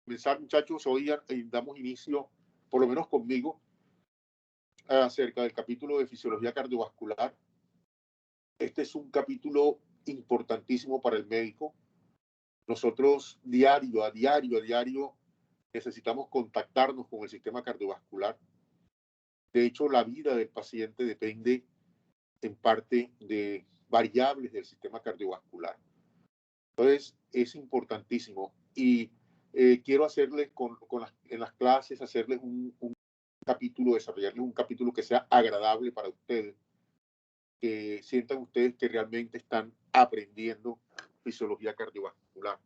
Comenzar, muchachos, hoy damos inicio, por lo menos conmigo, acerca del capítulo de fisiología cardiovascular. Este es un capítulo importantísimo para el médico. Nosotros diario necesitamos contactarnos con el sistema cardiovascular. De hecho, la vida del paciente depende en parte de variables del sistema cardiovascular. Entonces, es importantísimo. Y quiero hacerles en las clases, hacerles un capítulo, desarrollarles un capítulo que sea agradable para ustedes, que sientan ustedes que realmente están aprendiendo fisiología cardiovascular,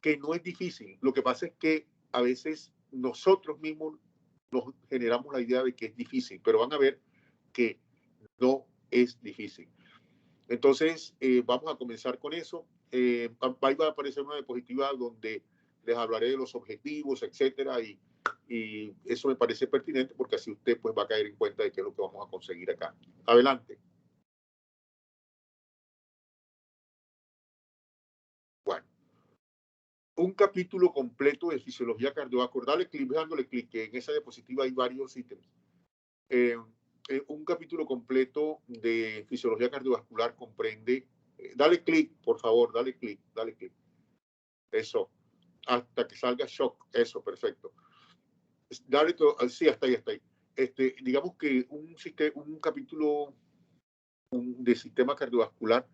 que no es difícil. Lo que pasa es que a veces nosotros mismos nos generamos la idea de que es difícil, pero van a ver que no es difícil. Entonces, vamos a comenzar con eso. Ahí va a aparecer una diapositiva donde les hablaré de los objetivos, etcétera, y eso me parece pertinente porque así usted pues va a caer en cuenta de qué es lo que vamos a conseguir acá. Adelante. Bueno, un capítulo completo de fisiología cardiovascular. Dale clic, dándole clic, que en esa diapositiva hay varios ítems. Un capítulo completo de fisiología cardiovascular comprende, dale clic, por favor, dale clic. Eso, hasta que salga shock, eso, perfecto. Dale todo, sí, hasta ahí. Digamos que un capítulo de sistema cardiovascular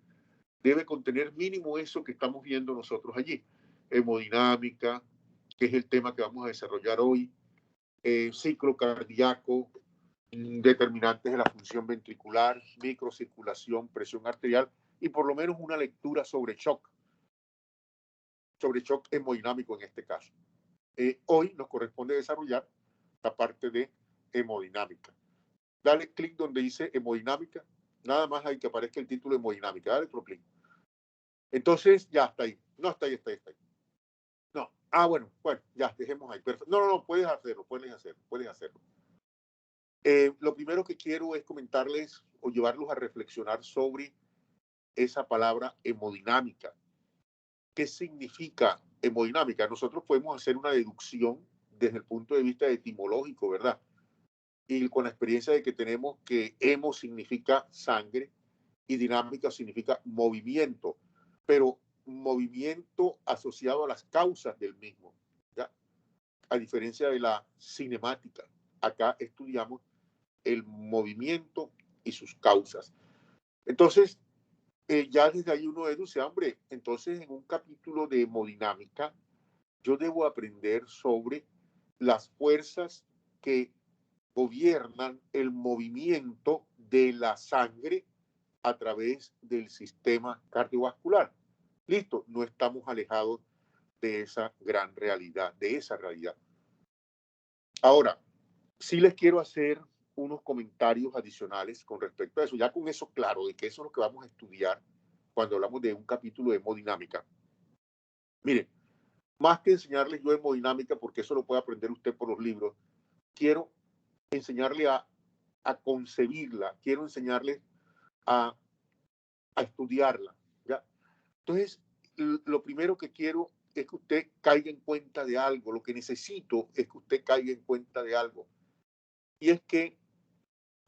debe contener mínimo eso que estamos viendo nosotros allí. Hemodinámica, que es el tema que vamos a desarrollar hoy, ciclo cardíaco, determinantes de la función ventricular, microcirculación, presión arterial y por lo menos una lectura sobre shock hemodinámico en este caso. Hoy nos corresponde desarrollar la parte de hemodinámica. Dale clic donde dice hemodinámica, nada más hay que aparezca el título de hemodinámica, dale otro clic. Entonces, ya está ahí. No, está ahí. No. Bueno, ya, dejemos ahí. Perfecto. No, pueden hacerlo. Lo primero que quiero es comentarles o llevarlos a reflexionar sobre esa palabra hemodinámica. ¿Qué significa hemodinámica? Nosotros podemos hacer una deducción desde el punto de vista etimológico, ¿verdad? Y con la experiencia de que tenemos que hemo significa sangre y dinámica significa movimiento, pero movimiento asociado a las causas del mismo, ¿ya? A diferencia de la cinemática, acá estudiamos el movimiento y sus causas. Entonces, ya desde ahí uno deduce, hombre, entonces en un capítulo de hemodinámica, yo debo aprender sobre las fuerzas que gobiernan el movimiento de la sangre a través del sistema cardiovascular. Listo, no estamos alejados de esa gran realidad, de esa realidad. Ahora, sí les quiero hacer unos comentarios adicionales con respecto a eso, ya con eso claro, de que eso es lo que vamos a estudiar cuando hablamos de un capítulo de hemodinámica. Miren, más que enseñarles yo hemodinámica, porque eso lo puede aprender usted por los libros, quiero enseñarle a concebirla, quiero enseñarle a estudiarla, ¿ya? Entonces, lo primero que quiero es que usted caiga en cuenta de algo, lo que necesito es que usted caiga en cuenta de algo, y es que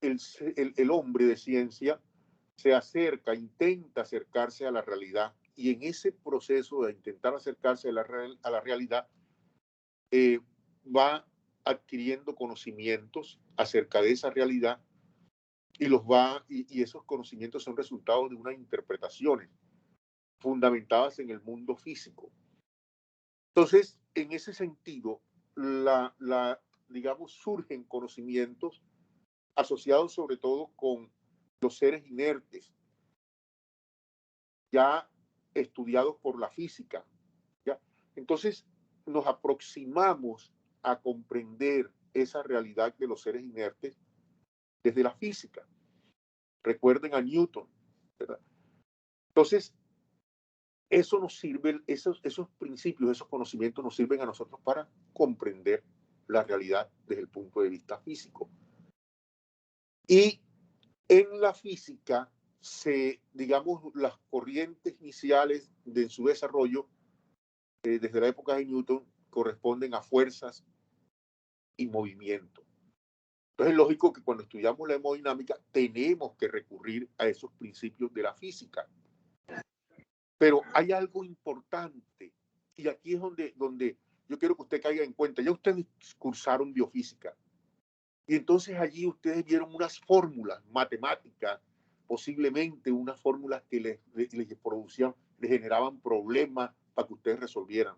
el hombre de ciencia se acerca, intenta acercarse a la realidad, y en ese proceso de intentar acercarse a la realidad, va adquiriendo conocimientos acerca de esa realidad y esos conocimientos son resultados de unas interpretaciones fundamentadas en el mundo físico. Entonces, en ese sentido, digamos, surgen conocimientos asociados sobre todo con los seres inertes, ya estudiados por la física, ¿ya? Entonces, nos aproximamos a comprender esa realidad de los seres inertes desde la física. Recuerden a Newton, ¿verdad? Entonces, eso nos sirve, esos principios, esos conocimientos nos sirven a nosotros para comprender la realidad desde el punto de vista físico. Y en la física, digamos, las corrientes iniciales de su desarrollo, desde la época de Newton, corresponden a fuerzas y movimiento. Entonces es lógico que cuando estudiamos la hemodinámica tenemos que recurrir a esos principios de la física. Pero hay algo importante, y aquí es donde yo quiero que usted caiga en cuenta. Ya ustedes cursaron biofísica, y entonces allí ustedes vieron unas fórmulas matemáticas, posiblemente unas fórmulas que les producían, les generaban problemas para que ustedes resolvieran.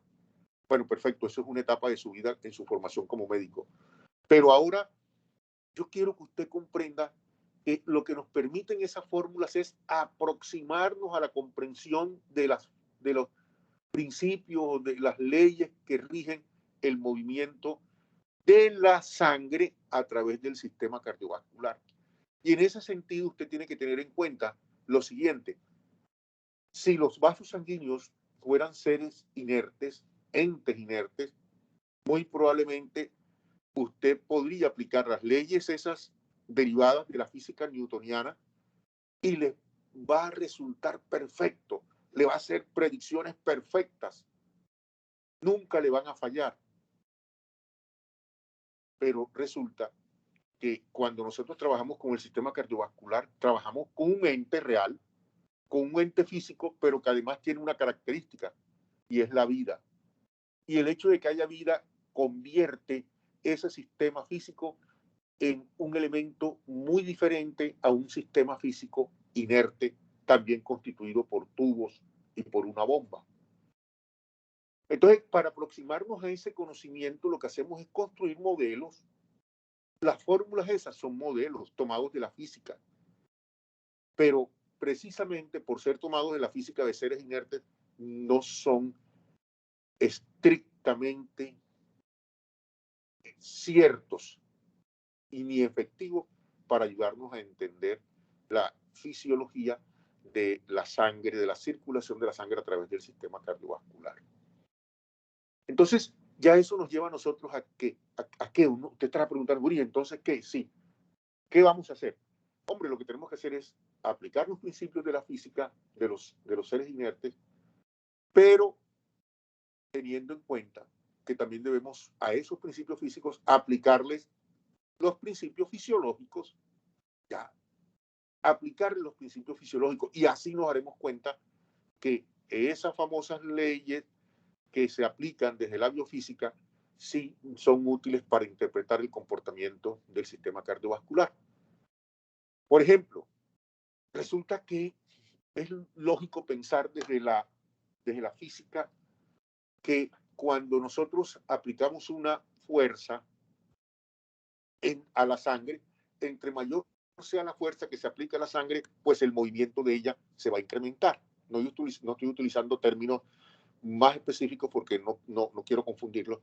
Bueno, perfecto, eso es una etapa de su vida en su formación como médico. Pero ahora yo quiero que usted comprenda que lo que nos permiten esas fórmulas es aproximarnos a la comprensión de los principios, de las leyes que rigen el movimiento de la sangre a través del sistema cardiovascular. Y en ese sentido usted tiene que tener en cuenta lo siguiente: si los vasos sanguíneos fueran seres inertes, entes inertes, muy probablemente usted podría aplicar las leyes esas derivadas de la física newtoniana y le va a resultar perfecto, le va a hacer predicciones perfectas, nunca le van a fallar. Pero resulta que cuando nosotros trabajamos con el sistema cardiovascular, trabajamos con un ente real, con un ente físico, pero que además tiene una característica, y es la vida. Y el hecho de que haya vida convierte ese sistema físico en un elemento muy diferente a un sistema físico inerte, también constituido por tubos y por una bomba. Entonces, para aproximarnos a ese conocimiento, lo que hacemos es construir modelos. Las fórmulas esas son modelos tomados de la física, pero precisamente por ser tomados de la física de seres inertes, no son estrictamente ciertos y ni efectivos para ayudarnos a entender la fisiología de la sangre, de la circulación de la sangre a través del sistema cardiovascular. Entonces, ya eso nos lleva a nosotros a qué. Usted estará preguntando, Uri, entonces, ¿qué? Sí. ¿Qué vamos a hacer? Hombre, lo que tenemos que hacer es aplicar los principios de la física de los seres inertes, pero teniendo en cuenta que también debemos a esos principios físicos aplicarles los principios fisiológicos, ya, aplicarles los principios fisiológicos, y así nos daremos cuenta que esas famosas leyes que se aplican desde la biofísica sí son útiles para interpretar el comportamiento del sistema cardiovascular. Por ejemplo, resulta que es lógico pensar desde la física que cuando nosotros aplicamos una fuerza a la sangre, entre mayor sea la fuerza que se aplica a la sangre, pues el movimiento de ella se va a incrementar. No estoy utilizando términos más específicos porque no quiero confundirlos.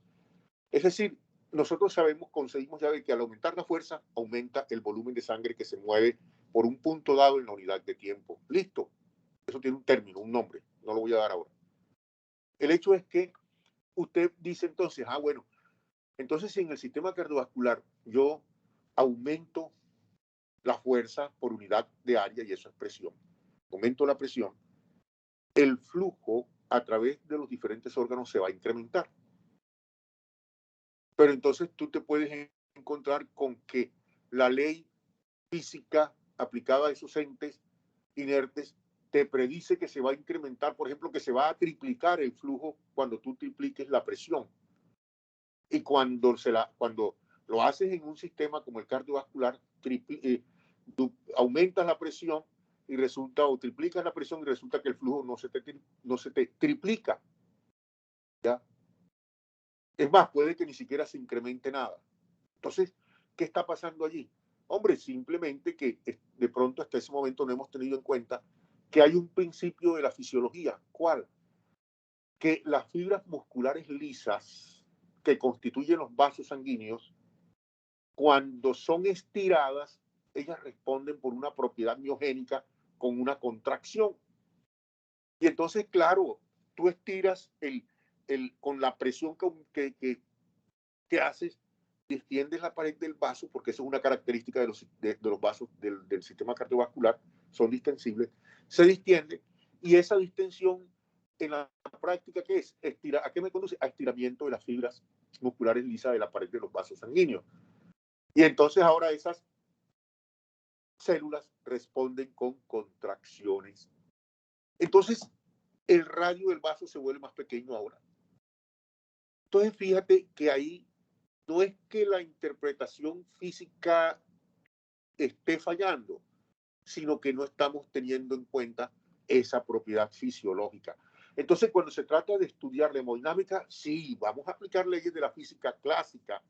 Es decir, nosotros conseguimos ya de que al aumentar la fuerza, aumenta el volumen de sangre que se mueve por un punto dado en la unidad de tiempo. Listo. Eso tiene un término, un nombre. No lo voy a dar ahora. El hecho es que usted dice entonces, bueno, entonces si en el sistema cardiovascular yo aumento la fuerza por unidad de área, y eso es presión, aumento la presión, el flujo a través de los diferentes órganos se va a incrementar. Pero entonces tú te puedes encontrar con que la ley física aplicada a esos entes inertes te predice que se va a incrementar, por ejemplo, que se va a triplicar el flujo cuando tú tripliques la presión. Y cuando lo haces en un sistema como el cardiovascular, tú aumentas la presión y resulta, o triplicas la presión y resulta que el flujo no se te triplica. ¿Ya? Es más, puede que ni siquiera se incremente nada. Entonces, ¿qué está pasando allí? Hombre, simplemente que de pronto hasta ese momento no hemos tenido en cuenta que hay un principio de la fisiología. ¿Cuál? Que las fibras musculares lisas que constituyen los vasos sanguíneos, cuando son estiradas, ellas responden por una propiedad miogénica con una contracción. Y entonces, claro, tú estiras con la presión que haces, distiendes la pared del vaso, porque eso es una característica de los vasos del sistema cardiovascular, son distensibles, se distiende, y esa distensión en la práctica, ¿qué es? ¿A qué me conduce? A estiramiento de las fibras musculares lisas de la pared de los vasos sanguíneos. Y entonces ahora esas células responden con contracciones. Entonces, el radio del vaso se vuelve más pequeño ahora. Entonces, fíjate que ahí no es que la interpretación física esté fallando, sino que no estamos teniendo en cuenta esa propiedad fisiológica. Entonces, cuando se trata de estudiar la hemodinámica, sí, vamos a aplicar leyes de la física clásica,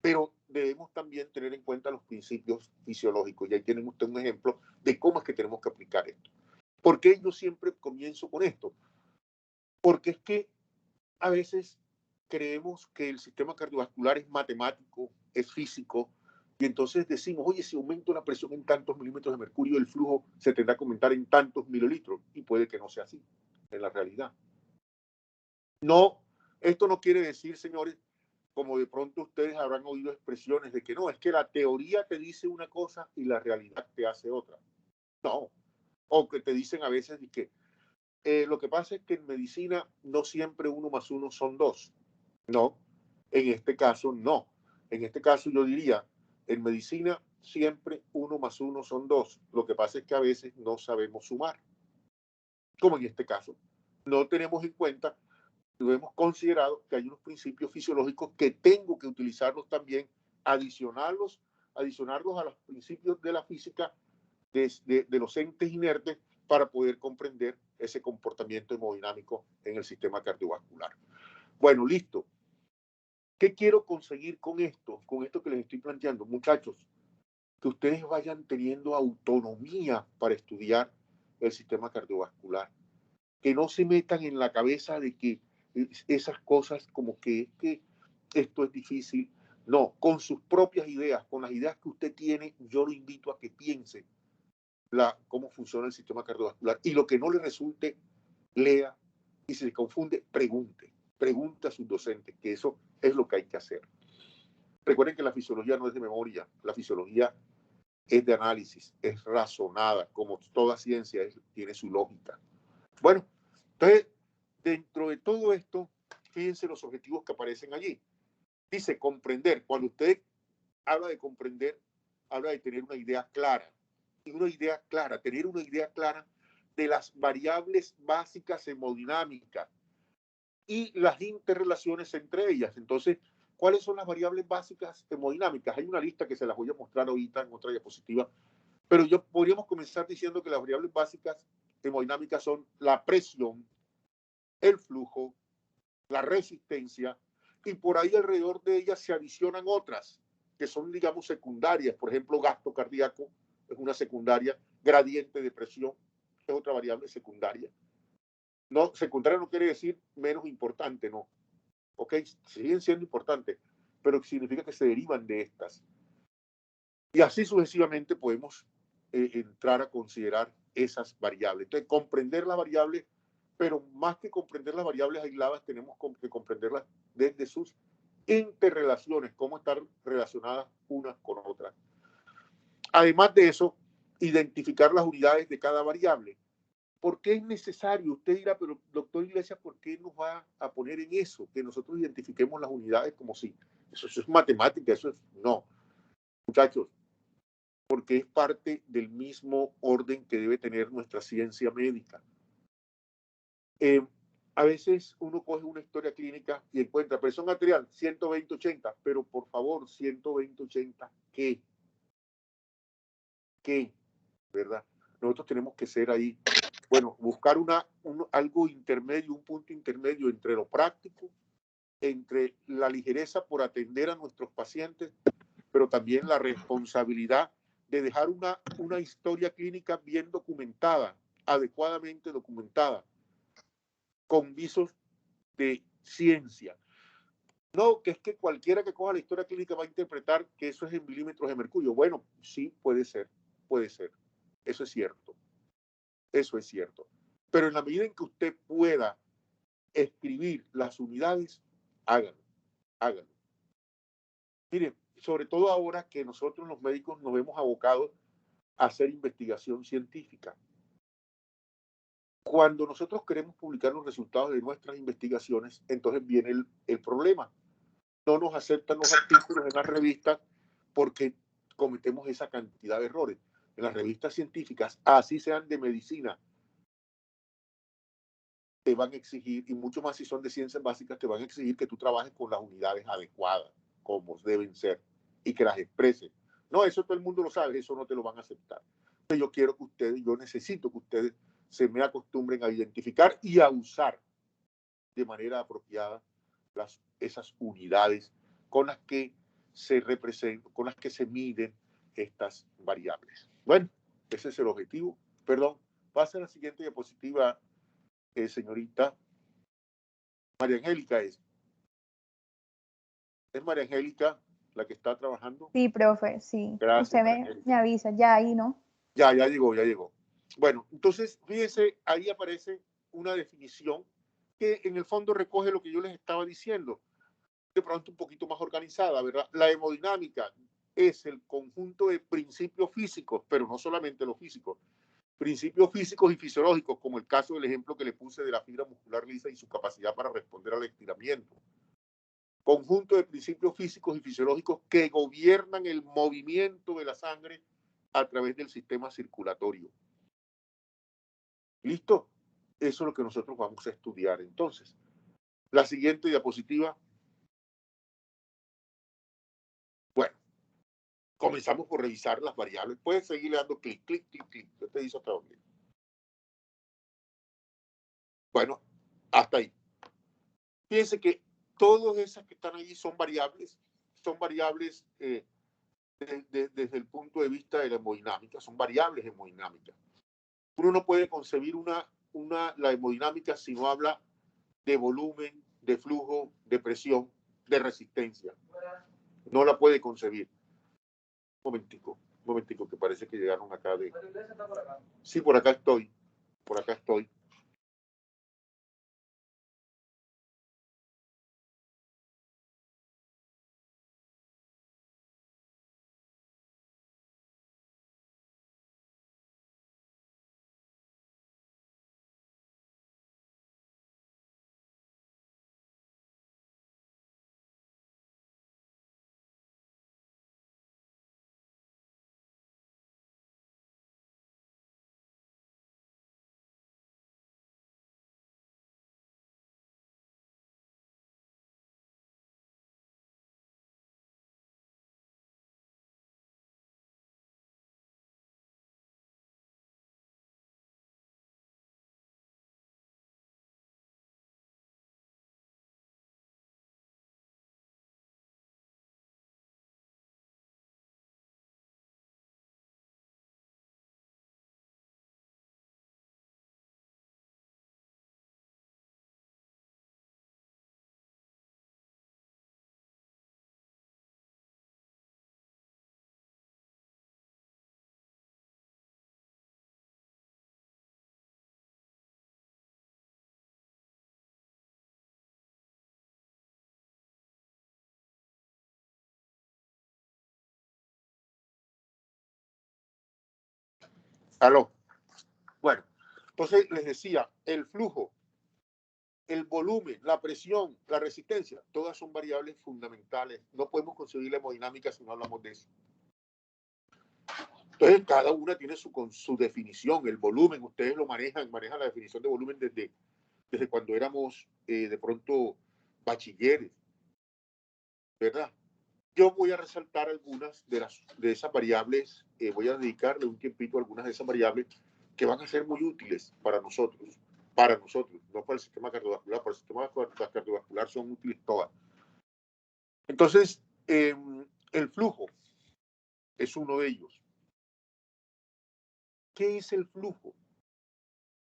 pero debemos también tener en cuenta los principios fisiológicos. Y ahí tienen ustedes un ejemplo de cómo es que tenemos que aplicar esto. ¿Por qué yo siempre comienzo con esto? Porque es que a veces creemos que el sistema cardiovascular es matemático, es físico, y entonces decimos, oye, si aumento la presión en tantos milímetros de mercurio, el flujo se tendrá que aumentar en tantos mililitros, y puede que no sea así en la realidad. No, esto no quiere decir, señores, como de pronto ustedes habrán oído expresiones de que no, es que la teoría te dice una cosa y la realidad te hace otra. No, o que te dicen a veces que lo que pasa es que en medicina no siempre 1 más 1 son 2. No, en este caso no. En este caso yo diría, en medicina siempre 1 más 1 son 2. Lo que pasa es que a veces no sabemos sumar. Como en este caso, no tenemos en cuenta, no hemos considerado que hay unos principios fisiológicos que tengo que utilizarlos también, adicionarlos a los principios de la física de los entes inertes para poder comprender ese comportamiento hemodinámico en el sistema cardiovascular. Bueno, listo. ¿Qué quiero conseguir con esto? Con esto que les estoy planteando, muchachos, que ustedes vayan teniendo autonomía para estudiar el sistema cardiovascular, que no se metan en la cabeza de que esas cosas como que es que esto es difícil. No, con sus propias ideas, con las ideas que usted tiene, yo lo invito a que piense cómo funciona el sistema cardiovascular. Y lo que no le resulte, lea. Y si se confunde, pregunte a sus docentes, que eso es lo que hay que hacer. Recuerden que la fisiología no es de memoria, la fisiología es de análisis, es razonada, como toda ciencia tiene su lógica. Bueno, entonces, dentro de todo esto, fíjense los objetivos que aparecen allí. Dice comprender. Cuando usted habla de comprender, habla de tener una idea clara. Tener una idea clara de las variables básicas hemodinámicas y las interrelaciones entre ellas. Entonces, ¿cuáles son las variables básicas hemodinámicas? Hay una lista que se las voy a mostrar ahorita en otra diapositiva, pero podríamos comenzar diciendo que las variables básicas hemodinámicas son la presión, el flujo, la resistencia, y por ahí alrededor de ellas se adicionan otras que son, digamos, secundarias. Por ejemplo, gasto cardíaco es una secundaria, gradiente de presión es otra variable secundaria. No, secundaria no quiere decir menos importante, no. Ok, siguen siendo importantes, pero significa que se derivan de estas. Y así sucesivamente podemos entrar a considerar esas variables. Entonces, comprender las variables, pero más que comprender las variables aisladas, tenemos que comprenderlas desde sus interrelaciones, cómo están relacionadas unas con otras. Además de eso, identificar las unidades de cada variable. ¿Por qué es necesario? Usted dirá, pero doctor Iglesias, ¿por qué nos va a poner en eso? Que nosotros identifiquemos las unidades como si eso es matemática, eso es... No, muchachos, porque es parte del mismo orden que debe tener nuestra ciencia médica. A veces uno coge una historia clínica y encuentra presión arterial 120-80, pero por favor, 120-80, ¿qué? ¿Qué? ¿Verdad? Nosotros tenemos que ser ahí, bueno, buscar algo intermedio, un punto intermedio entre lo práctico, entre la ligereza por atender a nuestros pacientes, pero también la responsabilidad de dejar una historia clínica bien documentada, adecuadamente documentada, con visos de ciencia. No, que es que cualquiera que coja la historia clínica va a interpretar que eso es en milímetros de mercurio. Bueno, sí, puede ser, puede ser. Eso es cierto. Eso es cierto. Pero en la medida en que usted pueda escribir las unidades, hágalo, hágalo. Miren, sobre todo ahora que nosotros los médicos nos vemos abocados a hacer investigación científica. Cuando nosotros queremos publicar los resultados de nuestras investigaciones, entonces viene el problema. No nos aceptan los artículos en las revistas porque cometemos esa cantidad de errores. En las revistas científicas, así sean de medicina, te van a exigir, y mucho más si son de ciencias básicas, te van a exigir que tú trabajes con las unidades adecuadas, como deben ser, y que las expreses. No, eso todo el mundo lo sabe, eso no te lo van a aceptar. Entonces yo quiero que ustedes, yo necesito que ustedes se me acostumbren a identificar y a usar de manera apropiada esas unidades con las que se representan, con las que se miden estas variables. Bueno, ese es el objetivo. Perdón, pasa a la siguiente diapositiva, señorita. María Angélica es María Angélica la que está trabajando. Sí, profe, sí. Gracias, Usted María me Angélica. avisa, ya ahí, ¿no? Ya llegó, ya llegó. Bueno, entonces, fíjense, ahí aparece una definición que en el fondo recoge lo que yo les estaba diciendo, de pronto un poquito más organizada, ¿verdad? La hemodinámica es el conjunto de principios físicos, pero no solamente los físicos, principios físicos y fisiológicos, como el caso del ejemplo que le puse de la fibra muscular lisa y su capacidad para responder al estiramiento. Conjunto de principios físicos y fisiológicos que gobiernan el movimiento de la sangre a través del sistema circulatorio. ¿Listo? Eso es lo que nosotros vamos a estudiar. Entonces, la siguiente diapositiva. Bueno, comenzamos por revisar las variables. Puedes seguirle dando clic, clic, clic, clic. Yo te dice hasta dónde. Bueno, hasta ahí. Fíjense que todas esas que están ahí son variables desde el punto de vista de la hemodinámica, son variables hemodinámicas. Uno no puede concebir la hemodinámica si no habla de volumen, de flujo, de presión, de resistencia. No la puede concebir. Un momentico, que parece que llegaron acá de... Sí, por acá estoy. Aló. Bueno, entonces les decía, el flujo, el volumen, la presión, la resistencia, todas son variables fundamentales. No podemos concebir la hemodinámica si no hablamos de eso. Entonces, cada una tiene su definición. El volumen, ustedes lo manejan la definición de volumen desde cuando éramos de pronto bachilleres, ¿verdad? Yo voy a resaltar algunas de esas variables, voy a dedicarle un tiempito a algunas de esas variables que van a ser muy útiles para nosotros, no para el sistema cardiovascular, para el sistema cardiovascular son útiles todas. Entonces, el flujo es uno de ellos. ¿Qué es el flujo?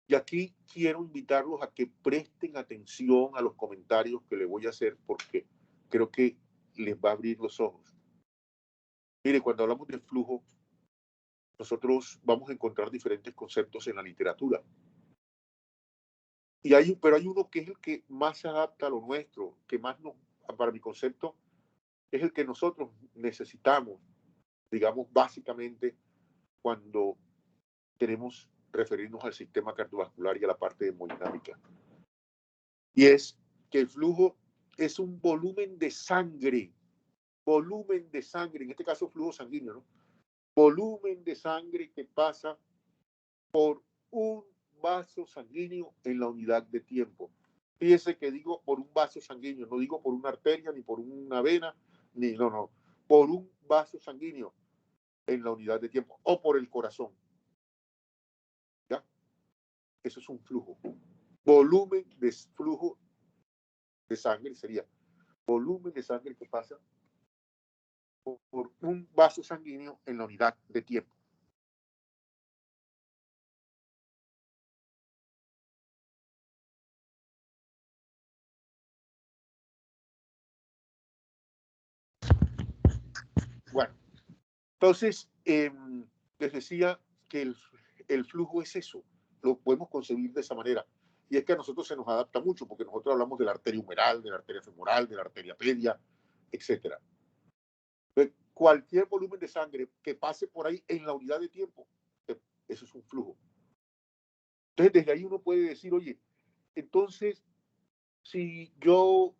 Y aquí quiero invitarlos a que presten atención a los comentarios que les voy a hacer porque creo que les va a abrir los ojos. Mire, cuando hablamos de flujo, nosotros vamos a encontrar diferentes conceptos en la literatura. Pero hay uno que es el que más se adapta a lo nuestro, que más para mi concepto, es el que nosotros necesitamos, digamos, básicamente cuando tenemos referirnos al sistema cardiovascular y a la parte de hemodinámica. Y es que el flujo es un volumen de sangre, en este caso flujo sanguíneo, ¿no? Volumen de sangre que pasa por un vaso sanguíneo en la unidad de tiempo. Fíjese que digo por un vaso sanguíneo, no digo por una arteria, ni por una vena, no, por un vaso sanguíneo en la unidad de tiempo, o por el corazón. ¿Ya? Eso es un flujo. Volumen de flujo de sangre sería volumen de sangre que pasa por un vaso sanguíneo en la unidad de tiempo. Bueno, entonces, les decía que el flujo es eso, lo podemos concebir de esa manera. Y es que a nosotros se nos adapta mucho, porque nosotros hablamos de la arteria humeral, de la arteria femoral, de la arteria pedia, etc. Cualquier volumen de sangre que pase por ahí en la unidad de tiempo, eso es un flujo. Entonces, desde ahí uno puede decir, oye, entonces, si yo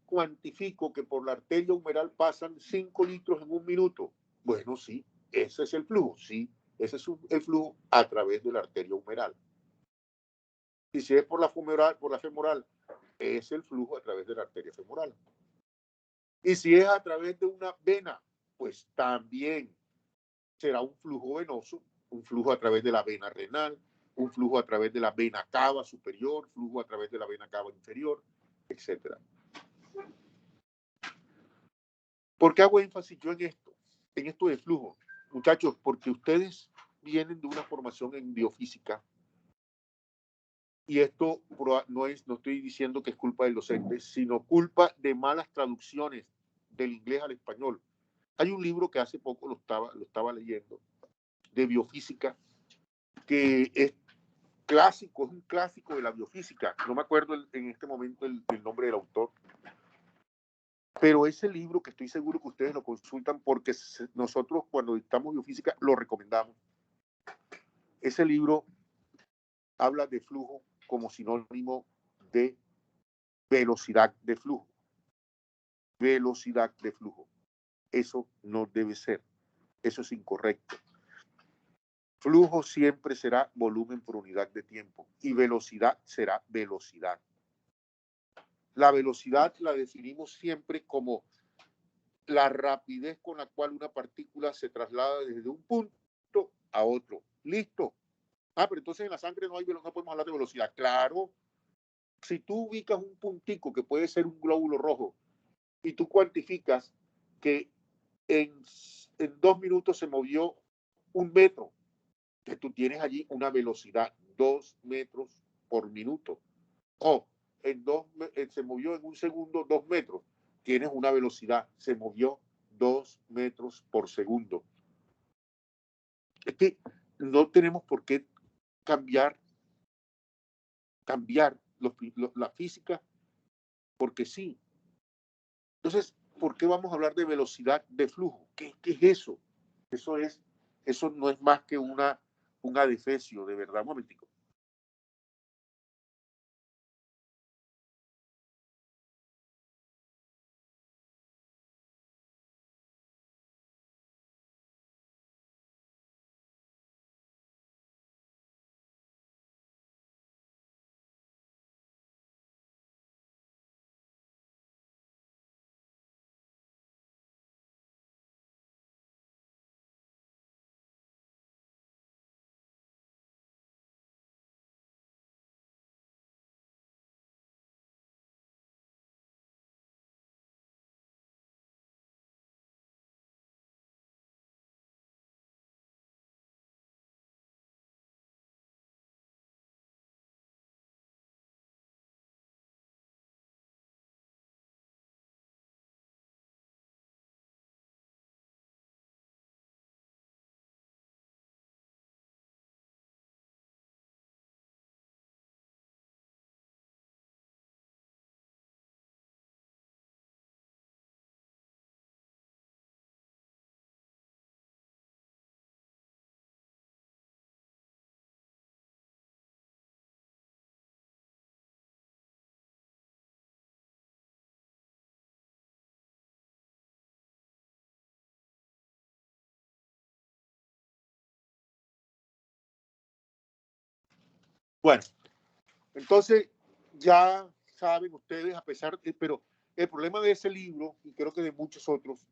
cuantifico que por la arteria humeral pasan 5 litros en un minuto, bueno, sí, ese es el flujo, sí, ese es el flujo a través de la arteria humeral. Y si es por la femoral, es el flujo a través de la arteria femoral. Y si es a través de una vena, pues también será un flujo venoso, un flujo a través de la vena renal, un flujo a través de la vena cava superior, flujo a través de la vena cava inferior, etc. ¿Por qué hago énfasis yo en esto de flujo? Muchachos, porque ustedes vienen de una formación en biofísica y esto no estoy diciendo que es culpa del docente, sino culpa de malas traducciones del inglés al español. Hay un libro que hace poco lo estaba leyendo, de biofísica, que es clásico, es un clásico de la biofísica. No me acuerdo en este momento el nombre del autor, pero ese libro que estoy seguro que ustedes lo consultan porque nosotros cuando dictamos biofísica lo recomendamos. Ese libro habla de flujo como sinónimo de velocidad de flujo. Velocidad de flujo. Eso no debe ser. Eso es incorrecto. Flujo siempre será volumen por unidad de tiempo y velocidad será velocidad. La velocidad la definimos siempre como la rapidez con la cual una partícula se traslada desde un punto a otro. ¿Listo? Pero entonces en la sangre no podemos hablar de velocidad. Claro, si tú ubicas un puntico que puede ser un glóbulo rojo y tú cuantificas que en 2 minutos se movió 1 metro, que tú tienes allí una velocidad 2 metros por minuto. O se movió en 1 segundo 2 metros, tienes una velocidad, se movió 2 metros por segundo. Es que no tenemos por qué cambiar la física, porque sí. Entonces, ¿por qué vamos a hablar de velocidad de flujo? ¿Qué es eso? Eso no es más que un adefesio, de verdad. Un momentico. Bueno, entonces ya saben ustedes, a pesar de, pero el problema de ese libro, y creo que de muchos otros,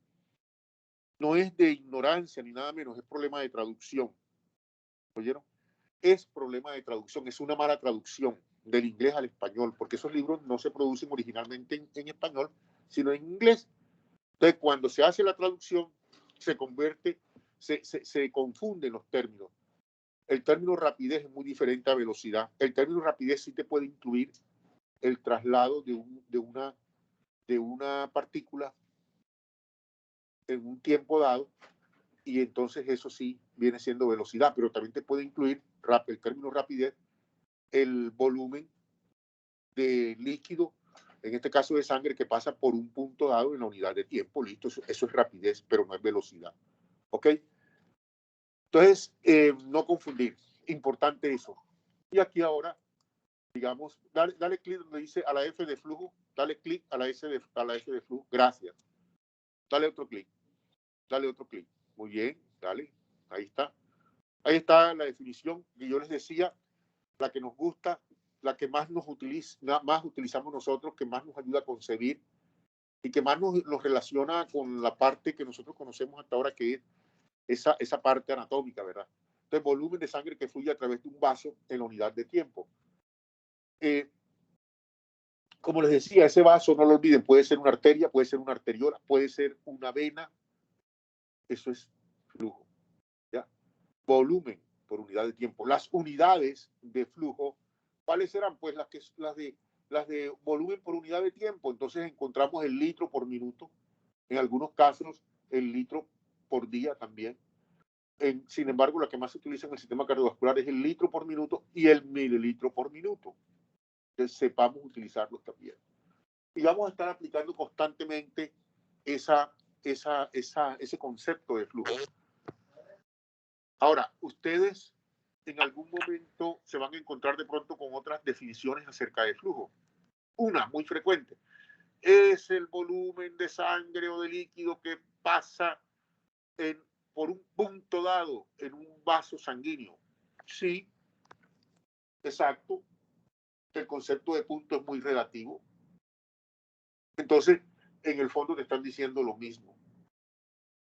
no es de ignorancia ni nada menos, es problema de traducción. ¿Oyeron? Es problema de traducción, es una mala traducción del inglés al español, porque esos libros no se producen originalmente en español, sino en inglés. Entonces, cuando se hace la traducción, se convierte, se confunden los términos. El término rapidez es muy diferente a velocidad. El término rapidez sí te puede incluir el traslado de una partícula en un tiempo dado, y entonces eso sí viene siendo velocidad, pero también te puede incluir el término rapidez, el volumen de líquido, en este caso de sangre, que pasa por un punto dado en la unidad de tiempo. Listo, eso es rapidez, pero no es velocidad. ¿Ok? Entonces, no confundir. Importante eso. Y aquí ahora, digamos, dale clic donde dice a la F de flujo, dale clic a la F de flujo. Gracias. Dale otro clic. Dale otro clic. Muy bien, dale. Ahí está. Ahí está la definición que yo les decía, la que nos gusta, la que más más utilizamos nosotros, que más nos ayuda a concebir y que más nos relaciona con la parte que nosotros conocemos hasta ahora, que es esa parte anatómica, ¿verdad? Entonces, volumen de sangre que fluye a través de un vaso en la unidad de tiempo. Como les decía, ese vaso, no lo olviden, puede ser una arteria, puede ser una arteriola, puede ser una vena. Eso es flujo, ¿ya? Volumen por unidad de tiempo. Las unidades de flujo, ¿cuáles serán? Pues las de volumen por unidad de tiempo. Entonces encontramos el litro por minuto, en algunos casos el litro por día también. Sin embargo, la que más se utiliza en el sistema cardiovascular es el litro por minuto y el mililitro por minuto. Entonces sepamos utilizarlos también. Y vamos a estar aplicando constantemente ese concepto de flujo. Ahora, ustedes en algún momento se van a encontrar de pronto con otras definiciones acerca de flujo. Una muy frecuente es el volumen de sangre o de líquido que pasa por un punto dado en un vaso sanguíneo. Sí, exacto. El concepto de punto es muy relativo. Entonces, en el fondo te están diciendo lo mismo.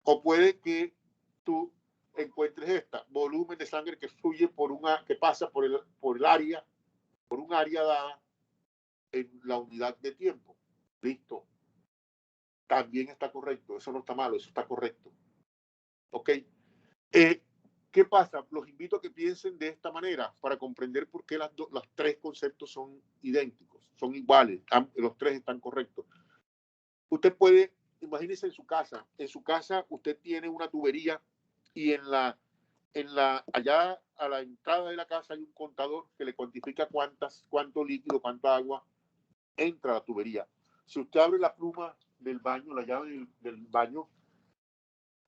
O puede que tú encuentres volumen de sangre que fluye que pasa por el área, por un área dada en la unidad de tiempo. Listo. También está correcto. Eso no está malo, eso está correcto. ¿Ok? ¿Qué pasa? Los invito a que piensen de esta manera para comprender por qué los tres conceptos son idénticos, son iguales, los tres están correctos. Usted puede, imagínese en su casa usted tiene una tubería y allá a la entrada de la casa hay un contador que le cuantifica cuánto líquido, cuánta agua entra a la tubería. Si usted abre la pluma del baño, la llave del baño,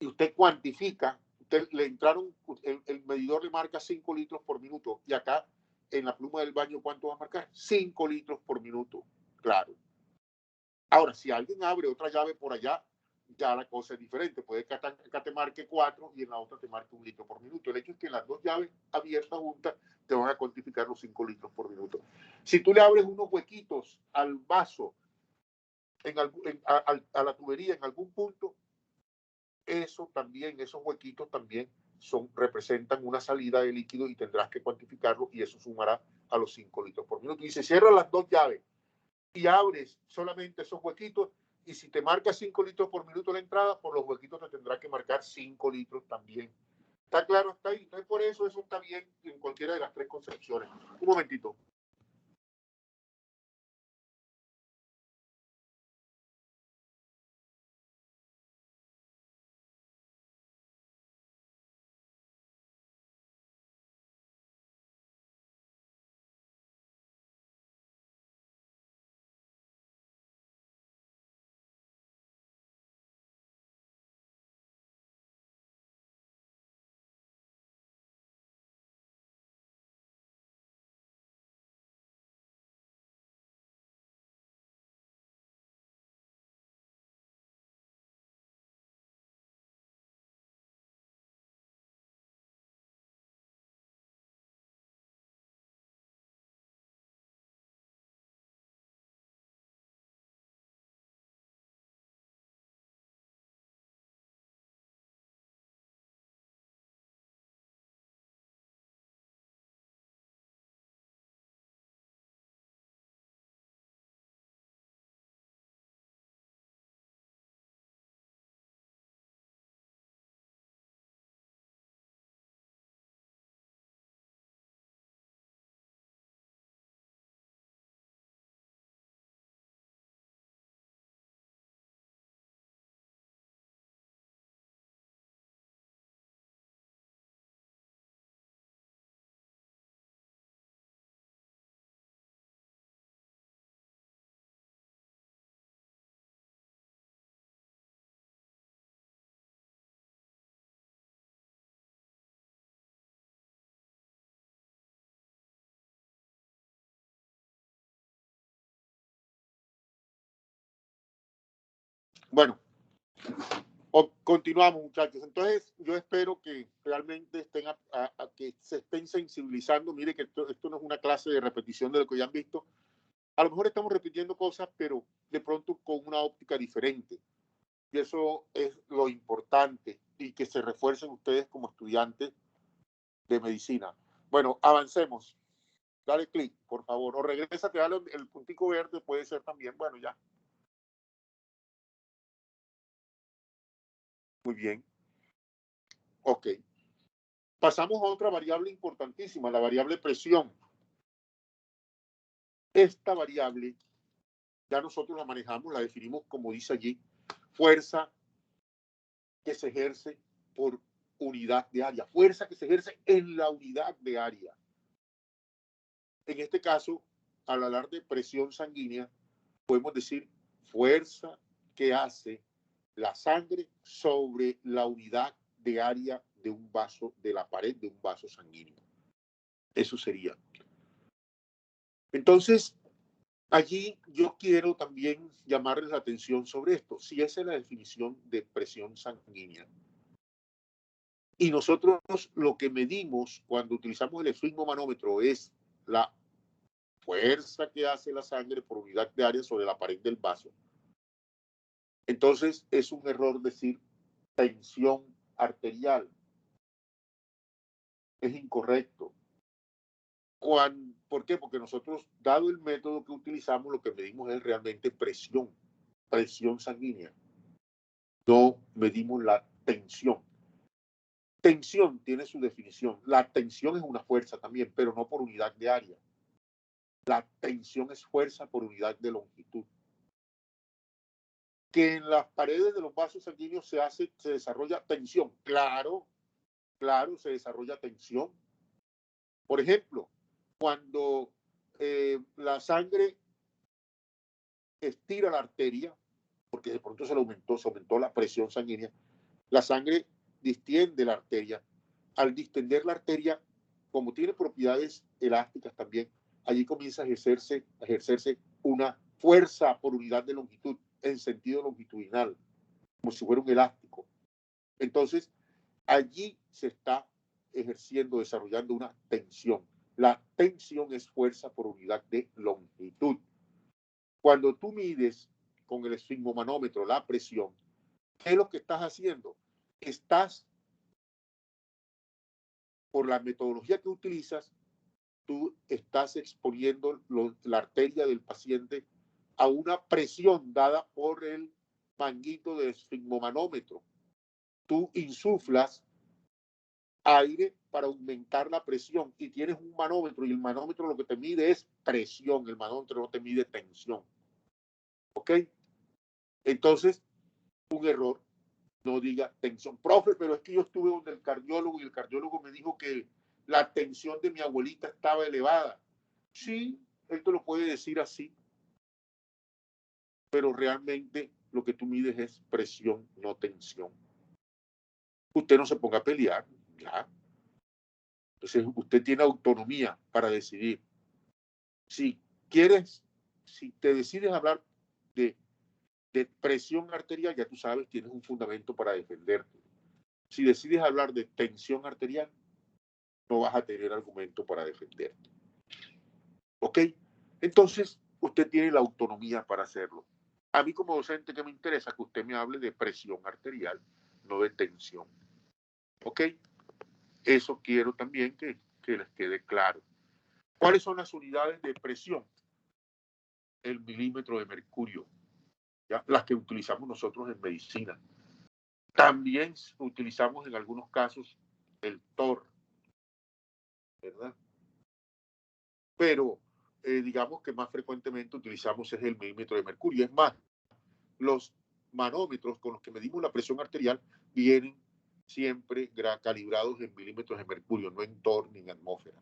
y usted cuantifica, el medidor le marca 5 litros por minuto, y acá en la pluma del baño, ¿cuánto va a marcar? 5 litros por minuto, claro. Ahora, si alguien abre otra llave por allá, ya la cosa es diferente. Puede que acá te marque 4 y en la otra te marque 1 litro por minuto. El hecho es que en las dos llaves abiertas juntas te van a cuantificar los 5 litros por minuto. Si tú le abres unos huequitos al vaso, a la tubería en algún punto, esos huequitos también representan una salida de líquido y tendrás que cuantificarlo y eso sumará a los 5 litros por minuto. Y se cierran las dos llaves y abres solamente esos huequitos, y si te marca 5 litros por minuto la entrada, por los huequitos te tendrá que marcar 5 litros también. ¿Está claro? Está ahí. Entonces, por eso está bien en cualquiera de las tres concepciones. Un momentito. Bueno, continuamos, muchachos. Entonces, yo espero que realmente estén que se estén sensibilizando. Mire que esto no es una clase de repetición de lo que ya han visto. A lo mejor estamos repitiendo cosas, pero de pronto con una óptica diferente. Y eso es lo importante, y que se refuercen ustedes como estudiantes de medicina. Bueno, avancemos. Dale clic, por favor. O regrésate, dale el puntico verde, puede ser también. Bueno, ya. Muy bien. Ok. Pasamos a otra variable importantísima, la variable presión. Esta variable ya nosotros la manejamos, la definimos como dice allí, fuerza que se ejerce por unidad de área, fuerza que se ejerce en la unidad de área. En este caso, al hablar de presión sanguínea, podemos decir fuerza que hace la sangre sobre la unidad de área de un vaso, de la pared de un vaso sanguíneo. Eso sería. Entonces, allí yo quiero también llamarles la atención sobre esto. Si esa es la definición de presión sanguínea, y nosotros lo que medimos cuando utilizamos el esfigmomanómetro es la fuerza que hace la sangre por unidad de área sobre la pared del vaso, entonces es un error decir tensión arterial. Es incorrecto. ¿Por qué? Porque nosotros, dado el método que utilizamos, lo que medimos es realmente presión sanguínea. No medimos la tensión. Tensión tiene su definición. La tensión es una fuerza también, pero no por unidad de área. La tensión es fuerza por unidad de longitud. Que en las paredes de los vasos sanguíneos se desarrolla tensión. Claro, se desarrolla tensión. Por ejemplo, cuando la sangre estira la arteria, porque de pronto se aumentó la presión sanguínea, la sangre distiende la arteria. Al distender la arteria, como tiene propiedades elásticas también, allí comienza a ejercerse una fuerza por unidad de longitud en sentido longitudinal, como si fuera un elástico. Entonces, allí se está desarrollando una tensión. La tensión es fuerza por unidad de longitud. Cuando tú mides con el esfigmomanómetro la presión, ¿qué es lo que estás haciendo? Estás, por la metodología que utilizas, tú estás exponiendo la arteria del paciente a una presión dada por el manguito del esfigmomanómetro. Tú insuflas aire para aumentar la presión y tienes un manómetro, y el manómetro lo que te mide es presión, el manómetro no te mide tensión. ¿Ok? Entonces, un error. No diga tensión. Profe, pero es que yo estuve donde el cardiólogo y el cardiólogo me dijo que la tensión de mi abuelita estaba elevada. Sí, él te lo puede decir así, pero realmente lo que tú mides es presión, no tensión. Usted no se ponga a pelear, ya. Entonces, usted tiene autonomía para decidir. Si quieres, si te decides hablar de presión arterial, ya tú sabes, tienes un fundamento para defenderte. Si decides hablar de tensión arterial, no vas a tener argumento para defenderte. ¿Ok? Entonces, usted tiene la autonomía para hacerlo. A mí como docente, ¿qué me interesa? Que usted me hable de presión arterial, no de tensión. ¿Ok? Eso quiero también que les quede claro. ¿Cuáles son las unidades de presión? El milímetro de mercurio, ¿ya? Las que utilizamos nosotros en medicina. También utilizamos en algunos casos el TOR, ¿verdad? Pero digamos que más frecuentemente utilizamos es el milímetro de mercurio. Es más, los manómetros con los que medimos la presión arterial vienen siempre calibrados en milímetros de mercurio, no en TOR ni en atmósfera.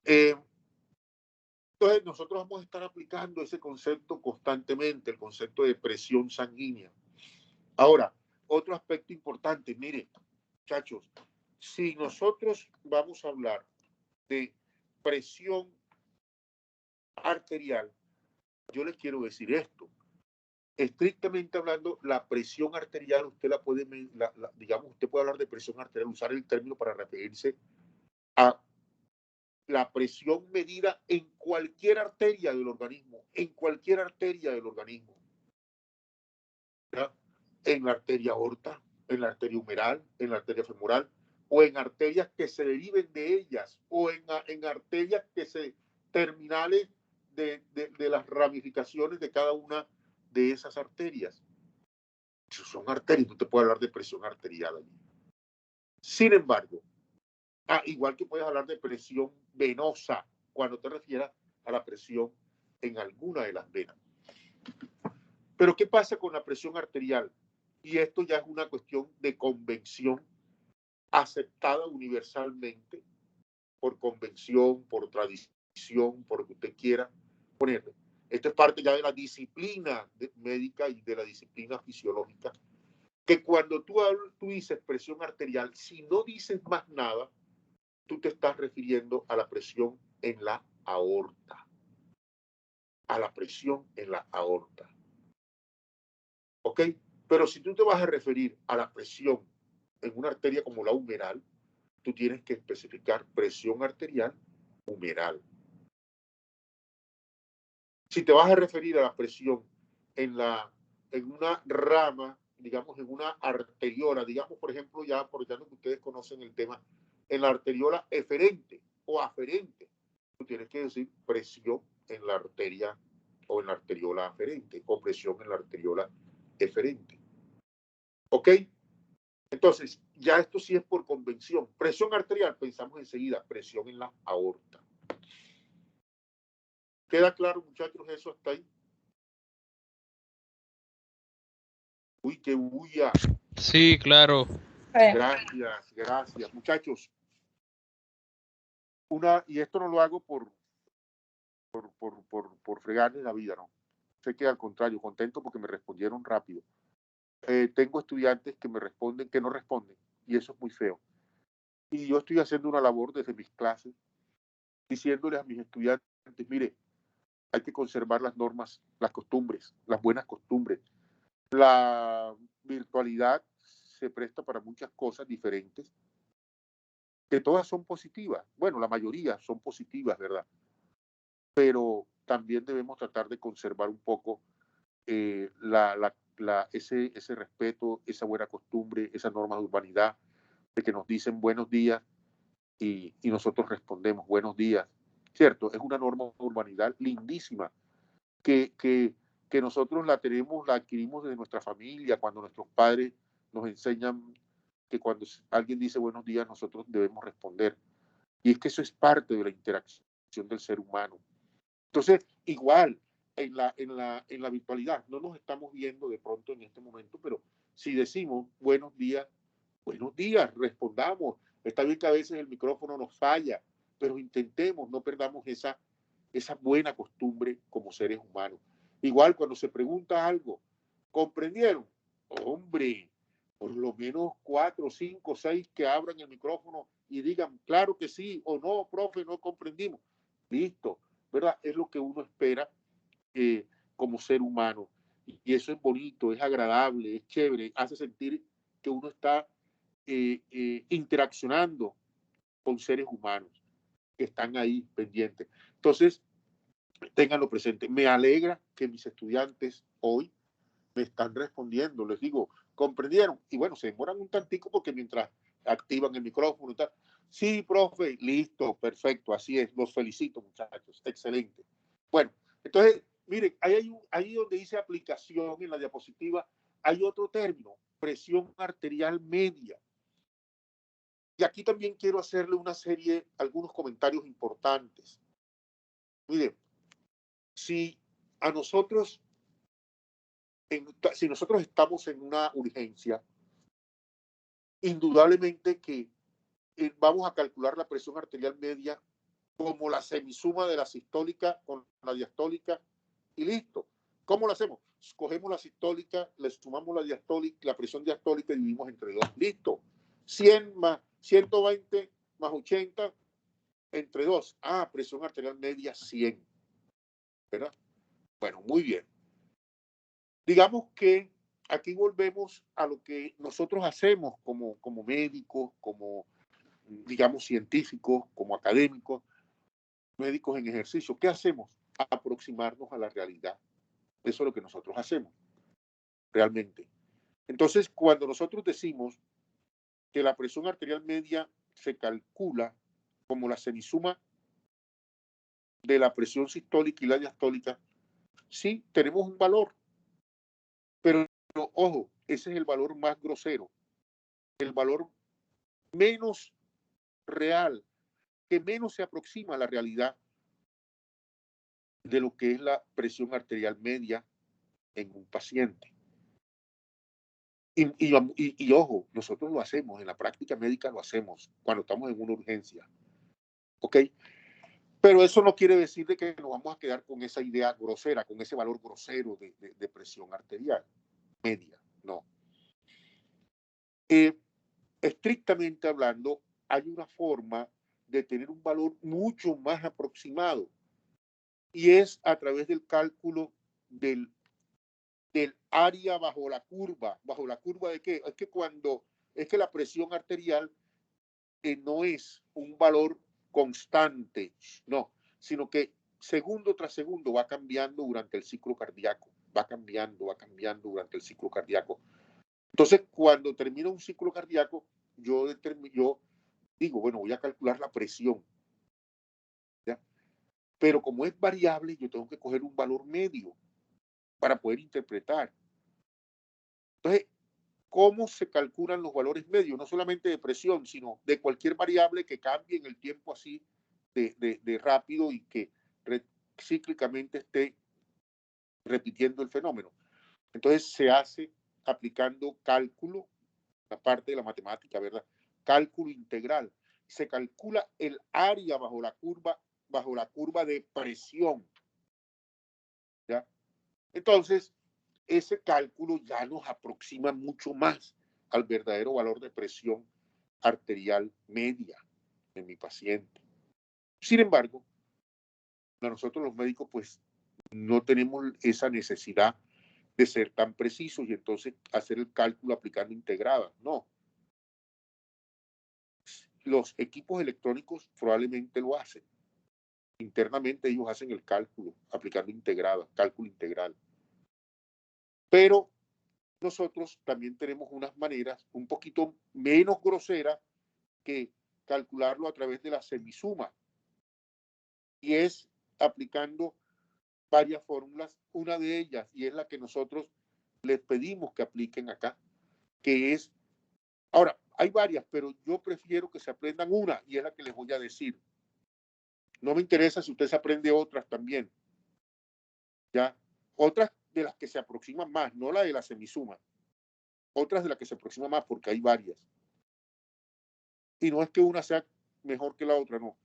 Entonces, nosotros vamos a estar aplicando ese concepto constantemente, el concepto de presión sanguínea. Ahora, otro aspecto importante, mire, muchachos, si nosotros vamos a hablar de presión arterial, yo les quiero decir esto. estrictamente hablando, la presión arterial, usted la puede, digamos, usted puede hablar de presión arterial, usar el término para referirse a la presión medida en cualquier arteria del organismo, en cualquier arteria del organismo, ¿ya? En la arteria aorta, en la arteria humeral, en la arteria femoral, o en arterias que se deriven de ellas, o en arterias que se terminales de las ramificaciones de cada una de esas arterias. Son arterias, no te puedo hablar de presión arterial allí. Sin embargo, igual que puedes hablar de presión venosa cuando te refieras a la presión en alguna de las venas. Pero ¿qué pasa con la presión arterial? Y esto ya es una cuestión de convención aceptada universalmente, por convención, por tradición, por lo que usted quiera ponerle. Esto es parte ya de la disciplina médica y de la disciplina fisiológica, que cuando tú dices presión arterial, si no dices más nada, tú te estás refiriendo a la presión en la aorta. A la presión en la aorta. ¿Ok? Pero si tú te vas a referir a la presión en una arteria como la humeral, tú tienes que especificar presión arterial humeral. Si te vas a referir a la presión en una rama, digamos, en una arteriola, digamos, por ejemplo, ya que ustedes conocen el tema, en la arteriola eferente o aferente, tú tienes que decir presión en la arteria o en la arteriola aferente o presión en la arteriola eferente. ¿Ok? Entonces, ya esto sí es por convención. Presión arterial, pensamos enseguida, presión en la aorta. ¿Queda claro, muchachos, eso hasta ahí? Uy, qué bulla. Sí, claro. Gracias, gracias. Muchachos, y esto no lo hago por fregarles la vida, ¿no? Sé que al contrario, contento porque me respondieron rápido. Tengo estudiantes que me responden, que no responden, y eso es muy feo. Y yo estoy haciendo una labor desde mis clases, diciéndoles a mis estudiantes, mire, hay que conservar las normas, las costumbres, las buenas costumbres. La virtualidad se presta para muchas cosas diferentes, que todas son positivas. Bueno, la mayoría son positivas, ¿verdad? Pero también debemos tratar de conservar un poco ese respeto, esa buena costumbre, esa norma de urbanidad, de que nos dicen buenos días y nosotros respondemos buenos días. Cierto, es una norma de urbanidad lindísima que nosotros la adquirimos desde nuestra familia, cuando nuestros padres nos enseñan que cuando alguien dice buenos días, nosotros debemos responder. Y es que eso es parte de la interacción del ser humano. Entonces, igual, en la virtualidad, no nos estamos viendo de pronto en este momento, pero si decimos buenos días, respondamos. Está bien que a veces el micrófono nos falla, pero intentemos, no perdamos esa buena costumbre como seres humanos. Igual cuando se pregunta algo, ¿comprendieron? Hombre, por lo menos 4, 5, 6 que abran el micrófono y digan, claro que sí, o no, profe, no comprendimos. Listo, ¿verdad? Es lo que uno espera como ser humano. Y eso es bonito, es agradable, es chévere, hace sentir que uno está interaccionando con seres humanos que están ahí pendientes. Entonces, ténganlo presente. Me alegra que mis estudiantes hoy me están respondiendo. Les digo, ¿comprendieron? Y bueno, se demoran un tantico porque mientras activan el micrófono y tal. Sí, profe, listo, perfecto, así es. Los felicito, muchachos. Excelente. Bueno, entonces, miren, ahí donde dice aplicación en la diapositiva, hay otro término, presión arterial media. Y aquí también quiero hacerle algunos comentarios importantes. Miren, si nosotros estamos en una urgencia, indudablemente que vamos a calcular la presión arterial media como la semisuma de la sistólica con la diastólica y listo. ¿Cómo lo hacemos? Cogemos la sistólica, le sumamos la presión diastólica y dividimos entre 2. Listo. 100 más 120 más 80 entre 2. Presión arterial media 100. ¿Verdad? Bueno, muy bien. Digamos que aquí volvemos a lo que nosotros hacemos como médicos, como, digamos, científicos, como académicos, médicos en ejercicio. ¿Qué hacemos? Aproximarnos a la realidad. Eso es lo que nosotros hacemos, realmente. Entonces, cuando nosotros decimos que la presión arterial media se calcula como la semisuma de la presión sistólica y la diastólica, sí, tenemos un valor, pero ojo, ese es el valor más grosero, el valor menos real, que menos se aproxima a la realidad de lo que es la presión arterial media en un paciente. Y ojo, nosotros lo hacemos, en la práctica médica lo hacemos cuando estamos en una urgencia. ¿Ok? Pero eso no quiere decir de que nos vamos a quedar con esa idea grosera, con ese valor grosero de presión arterial media. No. Estrictamente hablando, hay una forma de tener un valor mucho más aproximado y es a través del cálculo del área bajo la curva. ¿Bajo la curva de qué? Es que la presión arterial no es un valor constante, no, sino que segundo tras segundo va cambiando durante el ciclo cardíaco, va cambiando durante el ciclo cardíaco. Entonces, cuando termina un ciclo cardíaco, yo digo, bueno, voy a calcular la presión, ¿ya? Pero como es variable, yo tengo que coger un valor medio para poder interpretar. Entonces, ¿cómo se calculan los valores medios? No solamente de presión, sino de cualquier variable que cambie en el tiempo así de rápido y que cíclicamente esté repitiendo el fenómeno. Entonces se hace aplicando cálculo, la parte de la matemática, ¿verdad? Cálculo integral. Se calcula el área bajo la curva de presión, ¿ya? Entonces, ese cálculo ya nos aproxima mucho más al verdadero valor de presión arterial media en mi paciente. Sin embargo, nosotros los médicos pues no tenemos esa necesidad de ser tan precisos y entonces hacer el cálculo aplicando integrada. No. Los equipos electrónicos probablemente lo hacen. Internamente ellos hacen el cálculo aplicando integrada, cálculo integral. Pero nosotros también tenemos unas maneras un poquito menos groseras que calcularlo a través de la semisuma. Y es aplicando varias fórmulas, una de ellas, y es la que nosotros les pedimos que apliquen acá, que es, ahora, hay varias, pero yo prefiero que se aprendan una, y es la que les voy a decir. No me interesa si usted se aprende otras también, ¿ya? Otras de las que se aproximan más, no la de la semisuma, otras de las que se aproximan más, porque hay varias. Y no es que una sea mejor que la otra, no.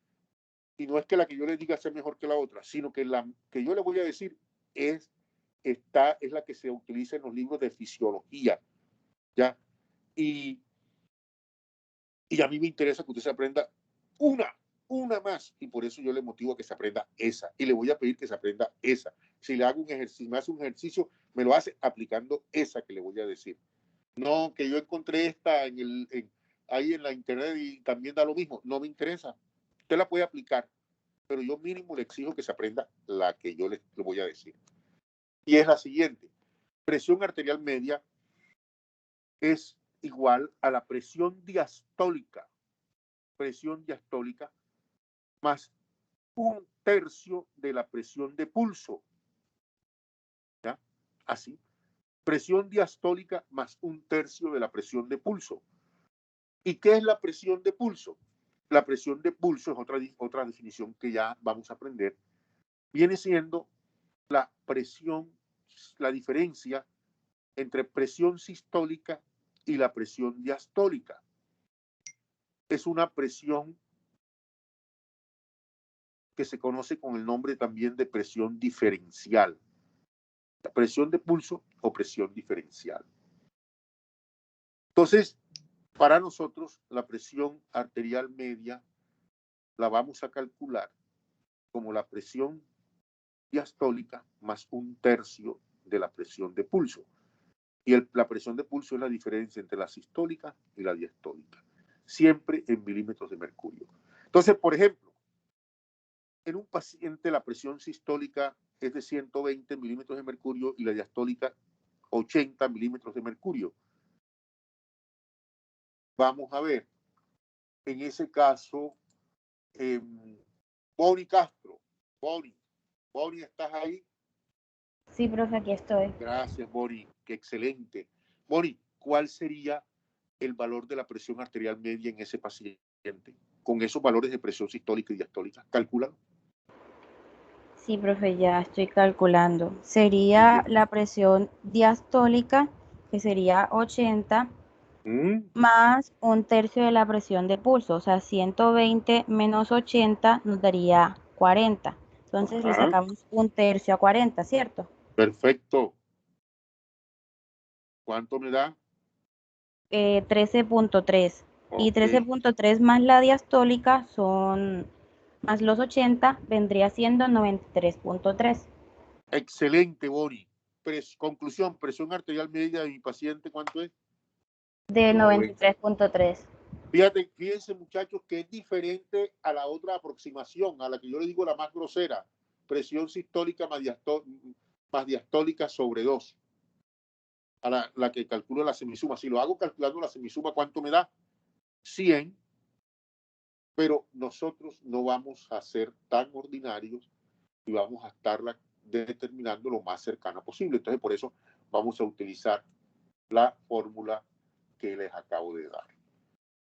Y no es que la que yo les diga sea mejor que la otra, sino que la que yo les voy a decir es la que se utiliza en los libros de fisiología, ¿ya? Y a mí me interesa que usted se aprenda una más, y por eso yo le motivo a que se aprenda esa, y le voy a pedir que se aprenda esa. Si le hago un ejercicio, me hace un ejercicio, me lo hace aplicando esa que le voy a decir. No, que yo encontré esta ahí en la internet y también da lo mismo, no me interesa. Usted la puede aplicar, pero yo mínimo le exijo que se aprenda la que yo le voy a decir. Y es la siguiente. Presión arterial media es igual a la presión diastólica más un tercio de la presión de pulso. ¿Ya? Así. Presión diastólica más un tercio de la presión de pulso. ¿Y qué es la presión de pulso? La presión de pulso es otra definición que ya vamos a aprender. Viene siendo la presión, la diferencia entre presión sistólica y la presión diastólica. Es una presión que se conoce con el nombre también de presión diferencial. La presión de pulso o presión diferencial. Entonces, para nosotros, la presión arterial media la vamos a calcular como la presión diastólica más un tercio de la presión de pulso. Y la presión de pulso es la diferencia entre la sistólica y la diastólica, siempre en milímetros de mercurio. Entonces, por ejemplo, en un paciente la presión sistólica es de 120 milímetros de mercurio y la diastólica 80 milímetros de mercurio. Vamos a ver, en ese caso, Bonnie Castro. Bonnie, ¿estás ahí? Sí, profe, aquí estoy. Gracias, Bonnie. Qué excelente. Bonnie, ¿cuál sería el valor de la presión arterial media en ese paciente? Con esos valores de presión sistólica y diastólica. Cálculalo. Sí, profe, ya estoy calculando. Sería la presión diastólica, que sería 80, más un tercio de la presión de pulso, o sea, 120 menos 80 nos daría 40. Entonces le sacamos un tercio a 40, ¿cierto? Perfecto. ¿Cuánto me da? 13.3. Y Ok. 13.3 más la diastólica son, más los 80, vendría siendo 93.3. Excelente, Bonnie. Conclusión, presión arterial media de mi paciente, ¿cuánto es? De 93.3. Fíjense, muchachos, que es diferente a la otra aproximación, a la que yo le digo la más grosera, presión sistólica más diastólica sobre 2, a la que calculo la semisuma. Si lo hago calculando la semisuma, ¿cuánto me da? 100, pero nosotros no vamos a ser tan ordinarios y vamos a estarla determinando lo más cercana posible. Entonces, por eso vamos a utilizar la fórmula que les acabo de dar.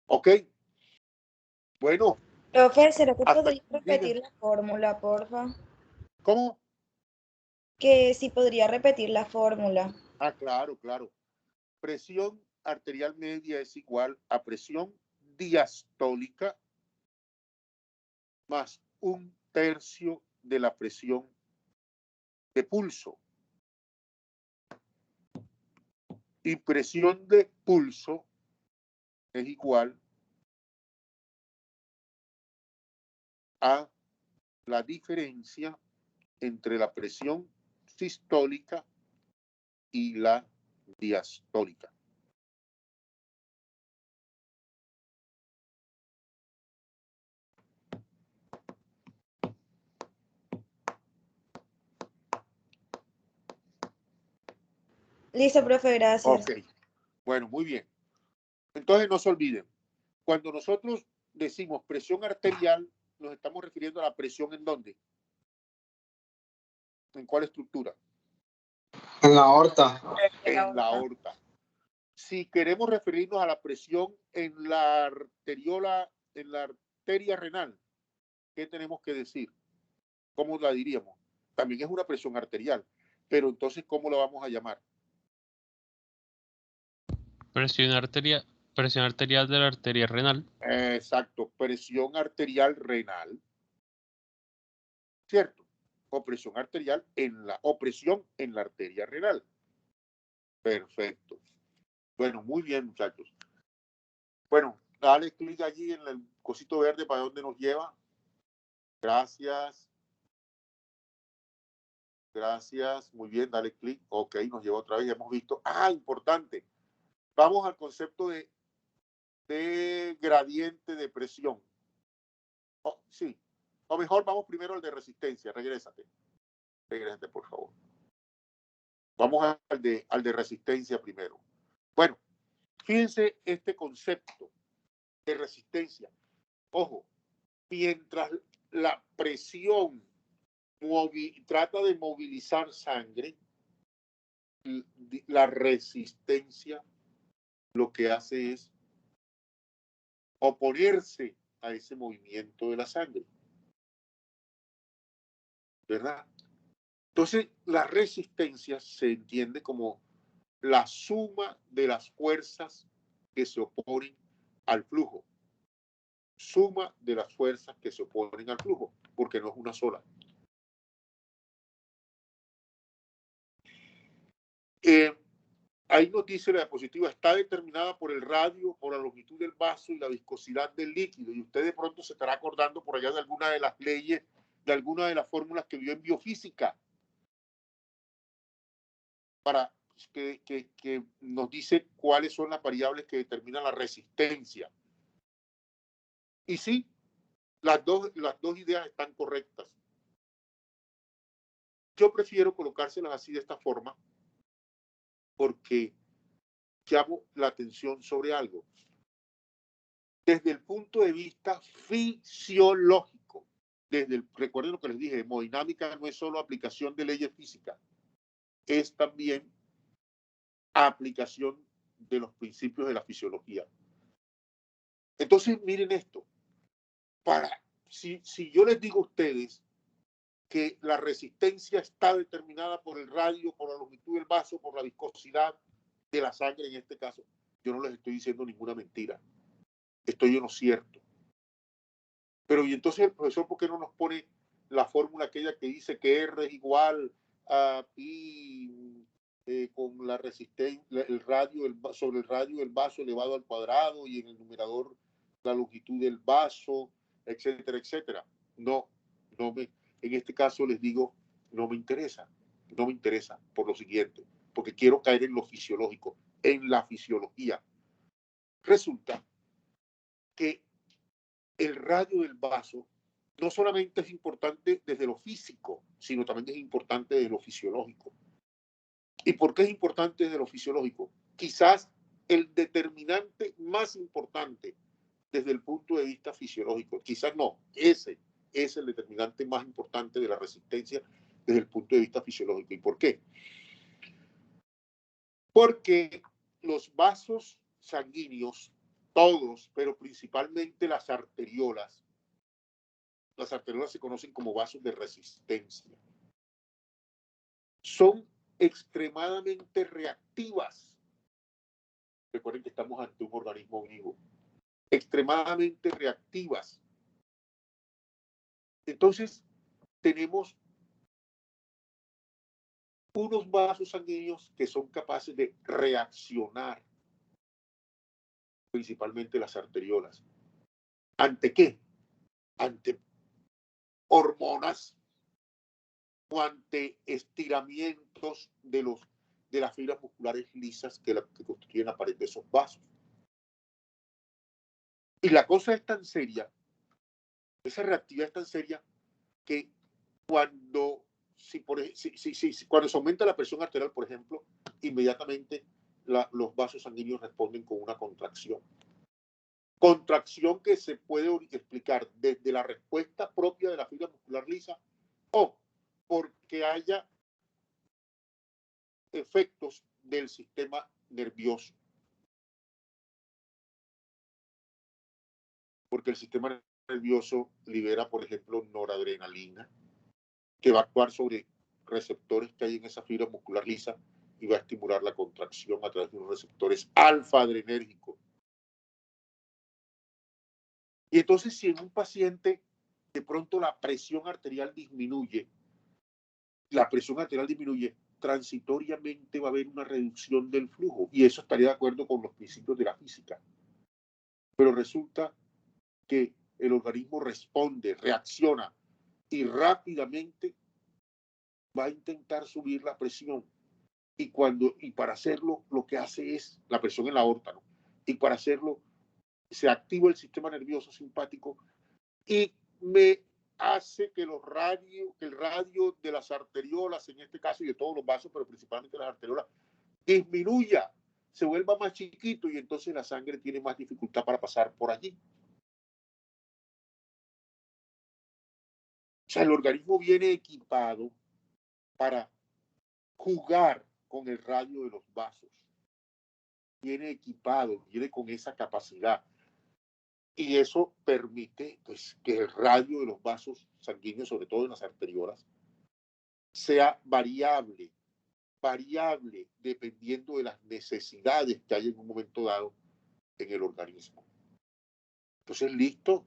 ¿Ok? Bueno. Profe, ¿será que podría repetir Digan. la fórmula, porfa? ¿Cómo? Que si podría repetir la fórmula. Ah, claro, claro. Presión arterial media es igual a presión diastólica más un tercio de la presión de pulso. Y presión de pulso es igual a la diferencia entre la presión sistólica y la diastólica. Listo, profe, gracias. Ok, bueno, muy bien. Entonces no se olviden, cuando nosotros decimos presión arterial, nos estamos refiriendo a la presión ¿en dónde? ¿En cuál estructura? En la aorta. En la aorta. Si queremos referirnos a la presión en la arteria renal, ¿qué tenemos que decir? ¿Cómo la diríamos? También es una presión arterial, pero entonces, ¿cómo la vamos a llamar? Presión arterial de la arteria renal. Exacto, presión arterial renal, ¿cierto? O presión arterial o presión en la arteria renal. Perfecto. Bueno, muy bien, muchachos. Bueno, dale clic allí en el cosito verde para dónde nos lleva. Gracias. Gracias. Muy bien, dale clic. Ok, nos lleva otra vez. Ya hemos visto. Ah, importante. Vamos al concepto de gradiente de presión. Oh, sí. O mejor, vamos primero al de resistencia. Regrésate. Regrésate, por favor. Vamos al de resistencia primero. Bueno, fíjense este concepto de resistencia. Ojo, mientras la presión trata de movilizar sangre, la resistencia lo que hace es oponerse a ese movimiento de la sangre. ¿Verdad? Entonces, la resistencia se entiende como la suma de las fuerzas que se oponen al flujo. Suma de las fuerzas que se oponen al flujo, porque no es una sola. Ahí nos dice la diapositiva, está determinada por el radio, por la longitud del vaso y la viscosidad del líquido. Y usted de pronto se estará acordando por allá de alguna de las leyes, de alguna de las fórmulas que vio en biofísica. para que nos dice cuáles son las variables que determinan la resistencia. Y sí, las dos ideas están correctas. Yo prefiero colocárselas así de esta forma porque llamo la atención sobre algo. Desde el punto de vista fisiológico, recuerden lo que les dije, hemodinámica no es solo aplicación de leyes físicas, es también aplicación de los principios de la fisiología. Entonces, miren esto. Si yo les digo a ustedes que la resistencia está determinada por el radio, por la longitud del vaso, por la viscosidad de la sangre en este caso, yo no les estoy diciendo ninguna mentira. Estoy en lo cierto. Pero y entonces el profesor, ¿por qué no nos pone la fórmula aquella que dice que R es igual a pi con la resistencia, el radio, sobre el radio del vaso elevado al cuadrado y en el numerador la longitud del vaso, etcétera, etcétera? No, en este caso les digo, no me interesa por lo siguiente, porque quiero caer en lo fisiológico, en la fisiología. Resulta que el radio del vaso no solamente es importante desde lo físico, sino también es importante desde lo fisiológico. ¿Y por qué es importante desde lo fisiológico? Quizás el determinante más importante desde el punto de vista fisiológico. Quizás no, ese es el determinante más importante de la resistencia desde el punto de vista fisiológico. ¿Y por qué? Porque los vasos sanguíneos, todos, pero principalmente las arteriolas se conocen como vasos de resistencia, son extremadamente reactivas. Recuerden que estamos ante un organismo vivo, extremadamente reactivas. Entonces, tenemos unos vasos sanguíneos que son capaces de reaccionar, principalmente las arteriolas. ¿Ante qué? Ante hormonas o ante estiramientos de las fibras musculares lisas que constituyen la pared de esos vasos. Y la cosa es tan seria, esa reactividad es tan seria, que cuando se aumenta la presión arterial, por ejemplo, inmediatamente los vasos sanguíneos responden con una contracción. Contracción que se puede explicar desde la respuesta propia de la fibra muscular lisa o porque haya efectos del sistema nervioso. Porque el sistema nervioso libera, por ejemplo, noradrenalina, que va a actuar sobre receptores que hay en esa fibra muscular lisa y va a estimular la contracción a través de unos receptores alfa-adrenérgicos. Y entonces, si en un paciente de pronto la presión arterial disminuye, transitoriamente va a haber una reducción del flujo, y eso estaría de acuerdo con los principios de la física. Pero resulta que el organismo responde, reacciona y rápidamente va a intentar subir la presión. Y para hacerlo, lo que hace es la presión en la aorta, ¿no? Y para hacerlo, se activa el sistema nervioso simpático y me hace que el radio de las arteriolas, en este caso, y de todos los vasos, pero principalmente las arteriolas, disminuya, se vuelva más chiquito y entonces la sangre tiene más dificultad para pasar por allí. O sea, el organismo viene equipado para jugar con el radio de los vasos. Viene equipado, viene con esa capacidad. Y eso permite, pues, que el radio de los vasos sanguíneos, sobre todo en las arteriolas, sea variable dependiendo de las necesidades que hay en un momento dado en el organismo. Entonces, listo.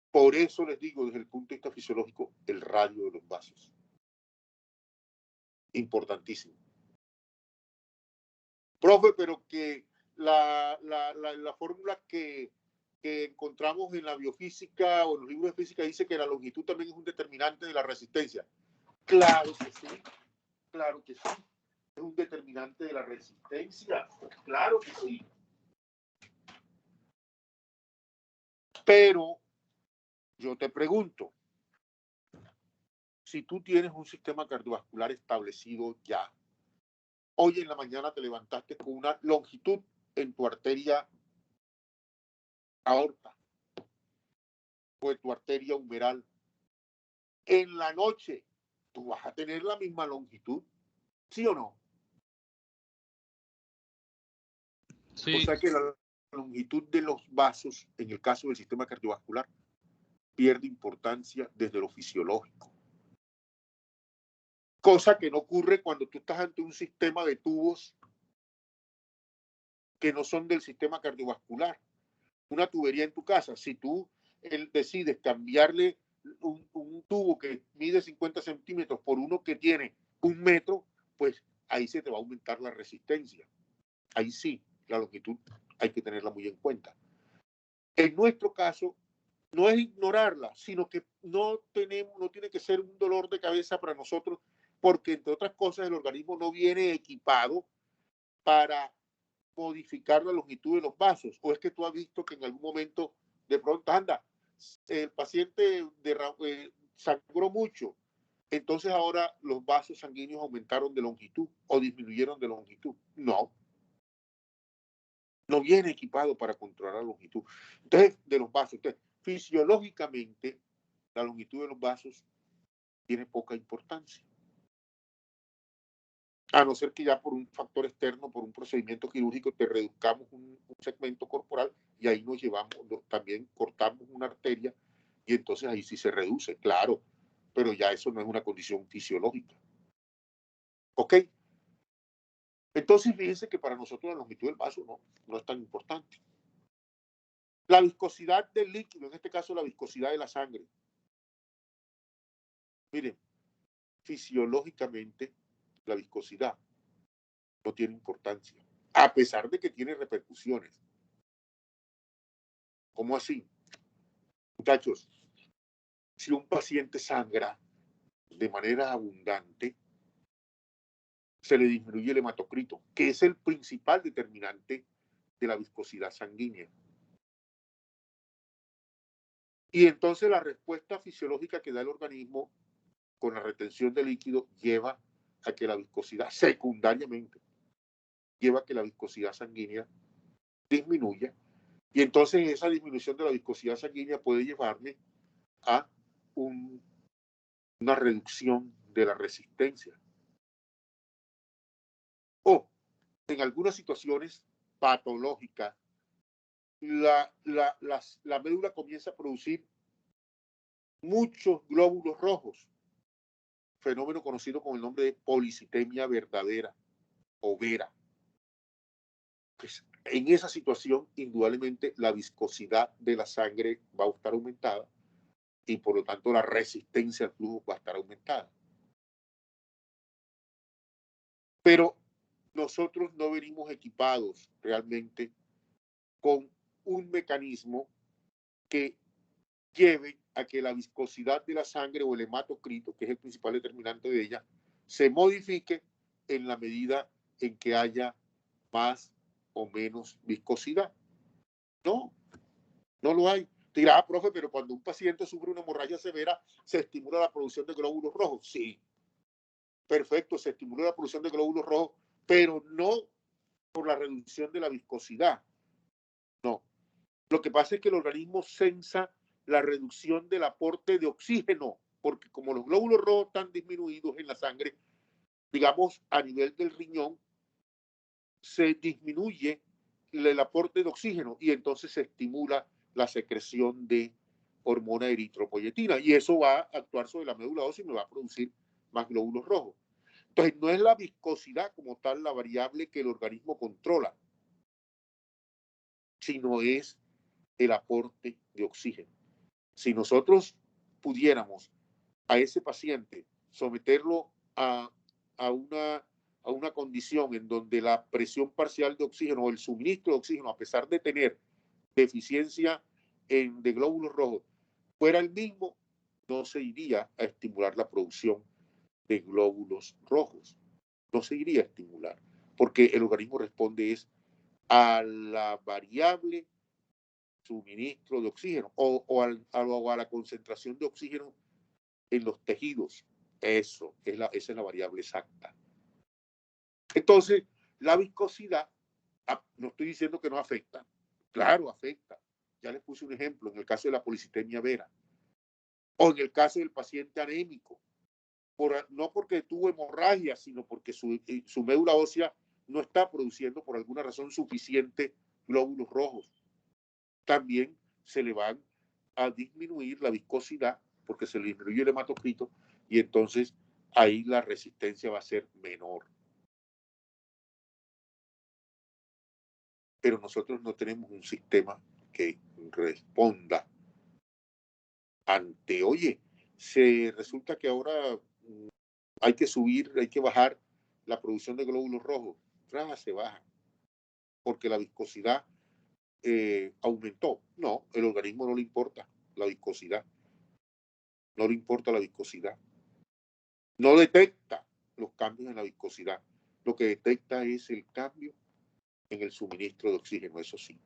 Por eso les digo, desde el punto de vista fisiológico, el radio de los vasos. Importantísimo. Profe, pero que la fórmula que que encontramos en la biofísica o en los libros de física dice que la longitud también es un determinante de la resistencia. Claro que sí, claro que sí. Es un determinante de la resistencia, claro que sí. Pero yo te pregunto, si tú tienes un sistema cardiovascular establecido ya, hoy en la mañana te levantaste con una longitud en tu arteria aorta o en tu arteria humeral, en la noche tú vas a tener la misma longitud, ¿sí o no? Sí. O sea que la longitud de los vasos, en el caso del sistema cardiovascular, pierde importancia desde lo fisiológico. Cosa que no ocurre cuando tú estás ante un sistema de tubos que no son del sistema cardiovascular. Una tubería en tu casa, si tú decides cambiarle un tubo que mide 50 centímetros por uno que tiene 1 metro, pues ahí se te va a aumentar la resistencia. Ahí sí, la longitud hay que tenerla muy en cuenta. En nuestro caso, no es ignorarla, sino que no tiene que ser un dolor de cabeza para nosotros, porque entre otras cosas el organismo no viene equipado para modificar la longitud de los vasos. O es que tú has visto que en algún momento de pronto anda, el paciente sangró mucho, entonces ahora los vasos sanguíneos aumentaron de longitud o disminuyeron de longitud. No. No viene equipado para controlar la longitud. Entonces, de los vasos. Entonces, fisiológicamente, la longitud de los vasos tiene poca importancia. A no ser que ya por un factor externo, por un procedimiento quirúrgico, te reduzcamos un segmento corporal y ahí nos llevamos, también cortamos una arteria y entonces ahí sí se reduce, claro, pero ya eso no es una condición fisiológica. ¿Ok? Entonces, fíjense que para nosotros la longitud del vaso no es tan importante. La viscosidad del líquido, en este caso la viscosidad de la sangre. Miren, fisiológicamente la viscosidad no tiene importancia, a pesar de que tiene repercusiones. ¿Cómo así? Muchachos, si un paciente sangra de manera abundante, se le disminuye el hematocrito, que es el principal determinante de la viscosidad sanguínea. Y entonces la respuesta fisiológica que da el organismo con la retención de líquido lleva a que la viscosidad, secundariamente, lleva a que la viscosidad sanguínea disminuya. Y entonces esa disminución de la viscosidad sanguínea puede llevarme a una reducción de la resistencia. O en algunas situaciones patológicas, la médula comienza a producir muchos glóbulos rojos, fenómeno conocido con el nombre de policitemia verdadera o vera. Pues en esa situación, indudablemente, la viscosidad de la sangre va a estar aumentada y por lo tanto la resistencia al flujo va a estar aumentada. Pero nosotros no venimos equipados realmente con un mecanismo que lleve a que la viscosidad de la sangre o el hematocrito, que es el principal determinante de ella, se modifique en la medida en que haya más o menos viscosidad. No lo hay. Te dirá, profe, pero cuando un paciente sufre una hemorragia severa, ¿se estimula la producción de glóbulos rojos? Sí. Perfecto, se estimula la producción de glóbulos rojos, pero no por la reducción de la viscosidad. No. Lo que pasa es que el organismo sensa la reducción del aporte de oxígeno, porque como los glóbulos rojos están disminuidos en la sangre, digamos, a nivel del riñón, se disminuye el aporte de oxígeno y entonces se estimula la secreción de hormona eritropoyetina y eso va a actuar sobre la médula ósea y me va a producir más glóbulos rojos. Entonces, no es la viscosidad como tal la variable que el organismo controla, sino es el aporte de oxígeno. Si nosotros pudiéramos a ese paciente someterlo a una condición en donde la presión parcial de oxígeno o el suministro de oxígeno, a pesar de tener deficiencia de glóbulos rojos fuera el mismo, no se iría a estimular la producción de glóbulos rojos. No se iría a estimular, porque el organismo responde es a la variable suministro de oxígeno o a la concentración de oxígeno en los tejidos. Esa es la variable exacta. Entonces, la viscosidad, no estoy diciendo que no afecta. Claro, afecta. Ya les puse un ejemplo en el caso de la policitemia vera o en el caso del paciente anémico. No porque tuvo hemorragia, sino porque su médula ósea no está produciendo por alguna razón suficiente glóbulos rojos. También se le van a disminuir la viscosidad porque se le disminuye el hematocrito y entonces ahí la resistencia va a ser menor. Pero nosotros no tenemos un sistema que responda ante, oye, resulta que ahora hay que subir, hay que bajar la producción de glóbulos rojos. Se baja porque la viscosidad aumentó. No, el organismo no le importa la viscosidad. No le importa la viscosidad. No detecta los cambios en la viscosidad. Lo que detecta es el cambio en el suministro de oxígeno, eso sí.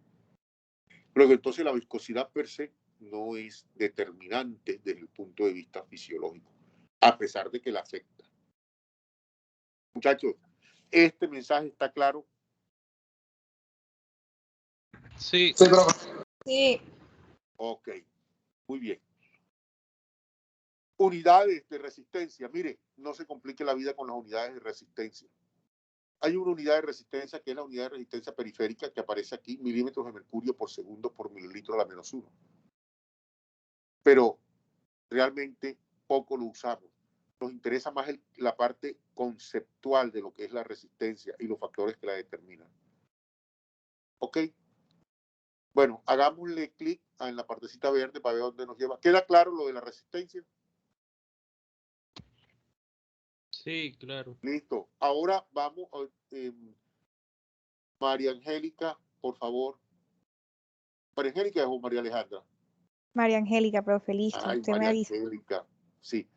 Pero entonces la viscosidad per se no es determinante desde el punto de vista fisiológico, a pesar de que la afecta. Muchachos, ¿este mensaje está claro? Sí. Sí, profe. Sí. Ok, muy bien. Unidades de resistencia. Mire, no se complique la vida con las unidades de resistencia. Hay una unidad de resistencia que es la unidad de resistencia periférica que aparece aquí, milímetros de mercurio por segundo por mililitro a la menos 1. Pero realmente poco lo usamos. Nos interesa más la parte conceptual de lo que es la resistencia y los factores que la determinan. ¿Ok? Bueno, hagámosle clic en la partecita verde para ver dónde nos lleva. ¿Queda claro lo de la resistencia? Sí, claro. Listo. Ahora vamos a María Angélica, por favor. María Angélica o María Alejandra. María Angélica, profe, listo. Ay, Usted me María avisa. Angélica. Sí.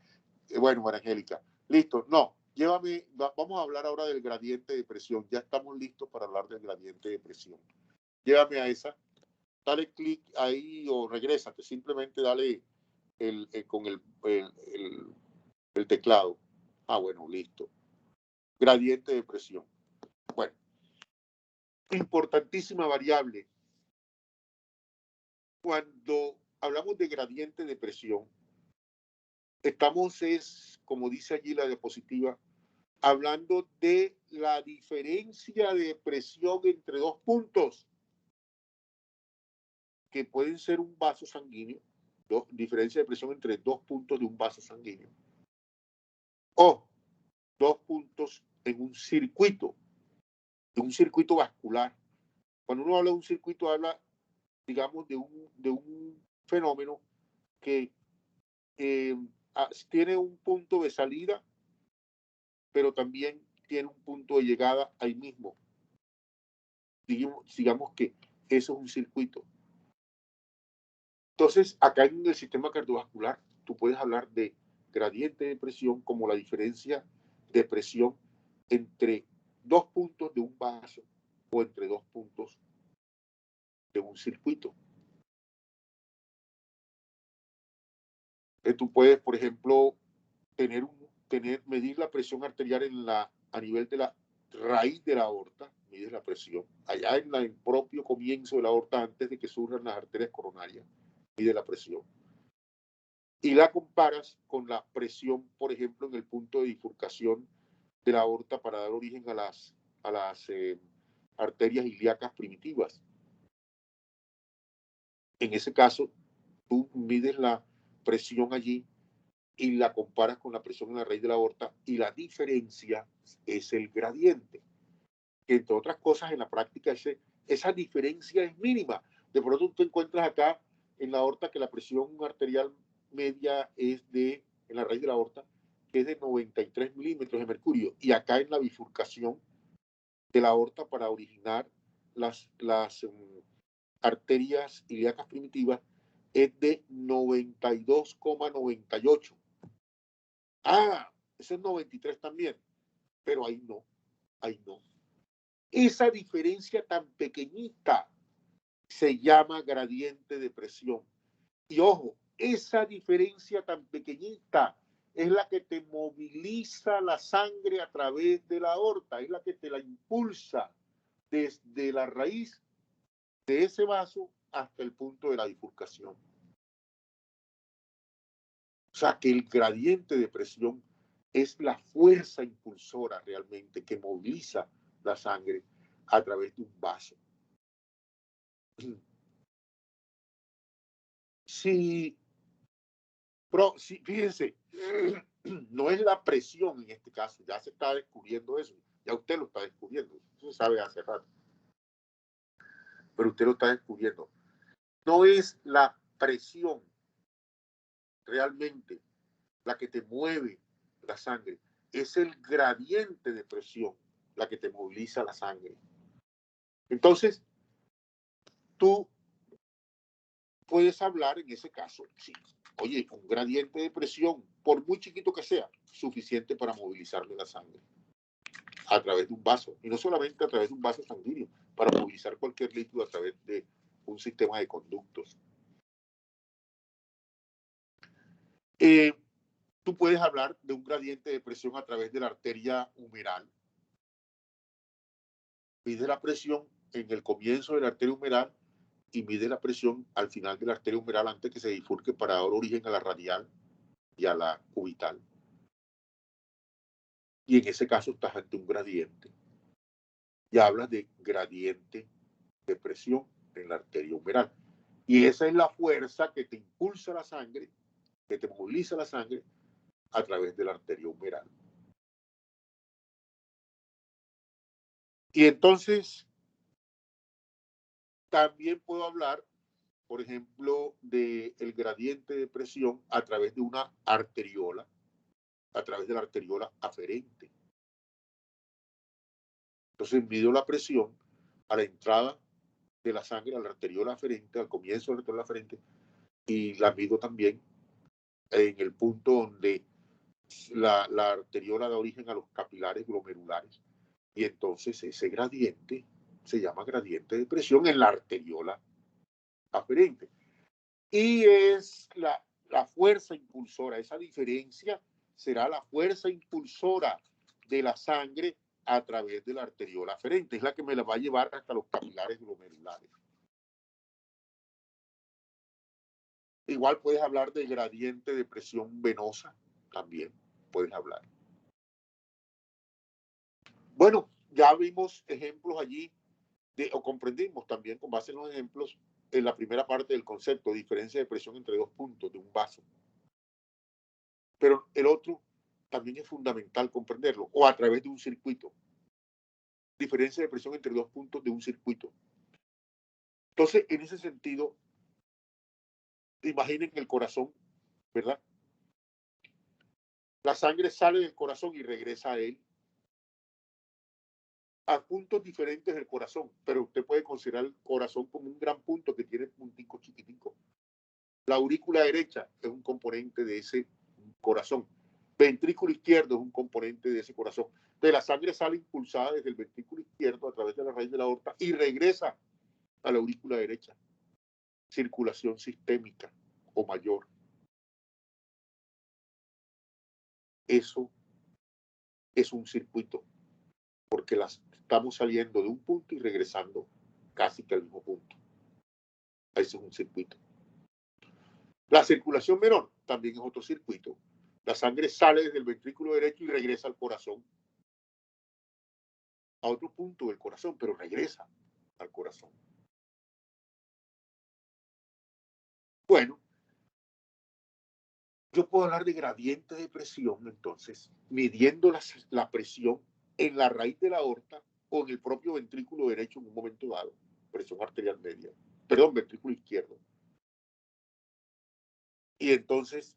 Bueno, María Angélica. Listo. No, llévame. Vamos a hablar ahora del gradiente de presión. Ya estamos listos para hablar del gradiente de presión. Llévame a esa. Dale clic ahí o regrésate. Simplemente dale con el teclado. Bueno, listo. Gradiente de presión. Bueno, importantísima variable. Cuando hablamos de gradiente de presión, estamos, como dice allí la diapositiva, hablando de la diferencia de presión entre dos puntos, que pueden ser un vaso sanguíneo, diferencia de presión entre dos puntos de un vaso sanguíneo, o dos puntos en un circuito vascular. Cuando uno habla de un circuito, habla, digamos, de un fenómeno que tiene un punto de salida, pero también tiene un punto de llegada ahí mismo. Digamos que eso es un circuito. Entonces, acá en el sistema cardiovascular, tú puedes hablar de gradiente de presión como la diferencia de presión entre dos puntos de un vaso o entre dos puntos de un circuito. Tú puedes, por ejemplo, medir la presión arterial a nivel de la raíz de la aorta, mides la presión, allá en el propio comienzo de la aorta, antes de que surjan las arterias coronarias, mide la presión. Y la comparas con la presión, por ejemplo, en el punto de bifurcación de la aorta para dar origen a las arterias ilíacas primitivas. En ese caso, tú mides la presión allí y la comparas con la presión en la raíz de la aorta y la diferencia es el gradiente. Que entre otras cosas en la práctica esa diferencia es mínima. De pronto tú te encuentras acá en la aorta que la presión arterial media en la raíz de la aorta, que es de 93 milímetros de mercurio, y acá en la bifurcación de la aorta para originar las arterias ilíacas primitivas es de 92,98. Ah, eso es 93 también, pero ahí no, ahí no. Esa diferencia tan pequeñita se llama gradiente de presión. Y ojo, esa diferencia tan pequeñita es la que te moviliza la sangre a través de la aorta, es la que te la impulsa desde la raíz de ese vaso hasta el punto de la bifurcación. O sea que el gradiente de presión es la fuerza impulsora realmente que moviliza la sangre a través de un vaso. Sí, fíjense, no es la presión en este caso, ya se está descubriendo eso, ya usted lo está descubriendo, eso se sabe hace rato, pero usted lo está descubriendo. No es la presión realmente la que te mueve la sangre, es el gradiente de presión la que te moviliza la sangre. Entonces, tú puedes hablar en ese caso, sí, oye, un gradiente de presión, por muy chiquito que sea, suficiente para movilizarle la sangre a través de un vaso, y no solamente a través de un vaso sanguíneo, para movilizar cualquier líquido a través de un sistema de conductos. Tú puedes hablar de un gradiente de presión a través de la arteria humeral. Mide la presión en el comienzo de la arteria humeral y mide la presión al final de la arteria humeral antes que se bifurque para dar origen a la radial y a la cubital. Y en ese caso estás ante un gradiente. Y hablas de gradiente de presión en la arteria humeral. Y esa es la fuerza que te impulsa la sangre, que te moviliza la sangre a través de la arteria humeral. Y entonces, también puedo hablar, por ejemplo, del gradiente de presión a través de una arteriola, a través de la arteriola aferente. Entonces, mido la presión a la entrada de la sangre a la arteriola aferente, al comienzo de la arteriola aferente, y la mido también en el punto donde la arteriola da origen a los capilares glomerulares. Y entonces ese gradiente se llama gradiente de presión en la arteriola aferente. Y es la fuerza impulsora, esa diferencia será la fuerza impulsora de la sangre a través de la arteriola aferente. Es la que me la va a llevar hasta los capilares glomerulares. Igual puedes hablar de gradiente de presión venosa, también puedes hablar. Bueno, ya vimos ejemplos allí, o comprendimos también con base en los ejemplos, en la primera parte del concepto, diferencia de presión entre dos puntos de un vaso. Pero el otro también es fundamental comprenderlo, o a través de un circuito. Diferencia de presión entre dos puntos de un circuito. Entonces, en ese sentido, imaginen el corazón, ¿verdad? La sangre sale del corazón y regresa a él a puntos diferentes del corazón, pero usted puede considerar el corazón como un gran punto que tiene punticos chiquiticos. La aurícula derecha es un componente de ese corazón. Ventrículo izquierdo es un componente de ese corazón. Entonces la sangre sale impulsada desde el ventrículo izquierdo a través de la raíz de la aorta y regresa a la aurícula derecha. Circulación sistémica o mayor. Eso es un circuito, porque estamos saliendo de un punto y regresando casi que al mismo punto. Ese es un circuito. La circulación menor también es otro circuito. La sangre sale desde el ventrículo derecho y regresa al corazón. A otro punto del corazón, pero regresa al corazón. Bueno, yo puedo hablar de gradiente de presión, entonces, midiendo la presión en la raíz de la aorta o en el propio ventrículo derecho en un momento dado, presión arterial media, perdón, ventrículo izquierdo. Y entonces,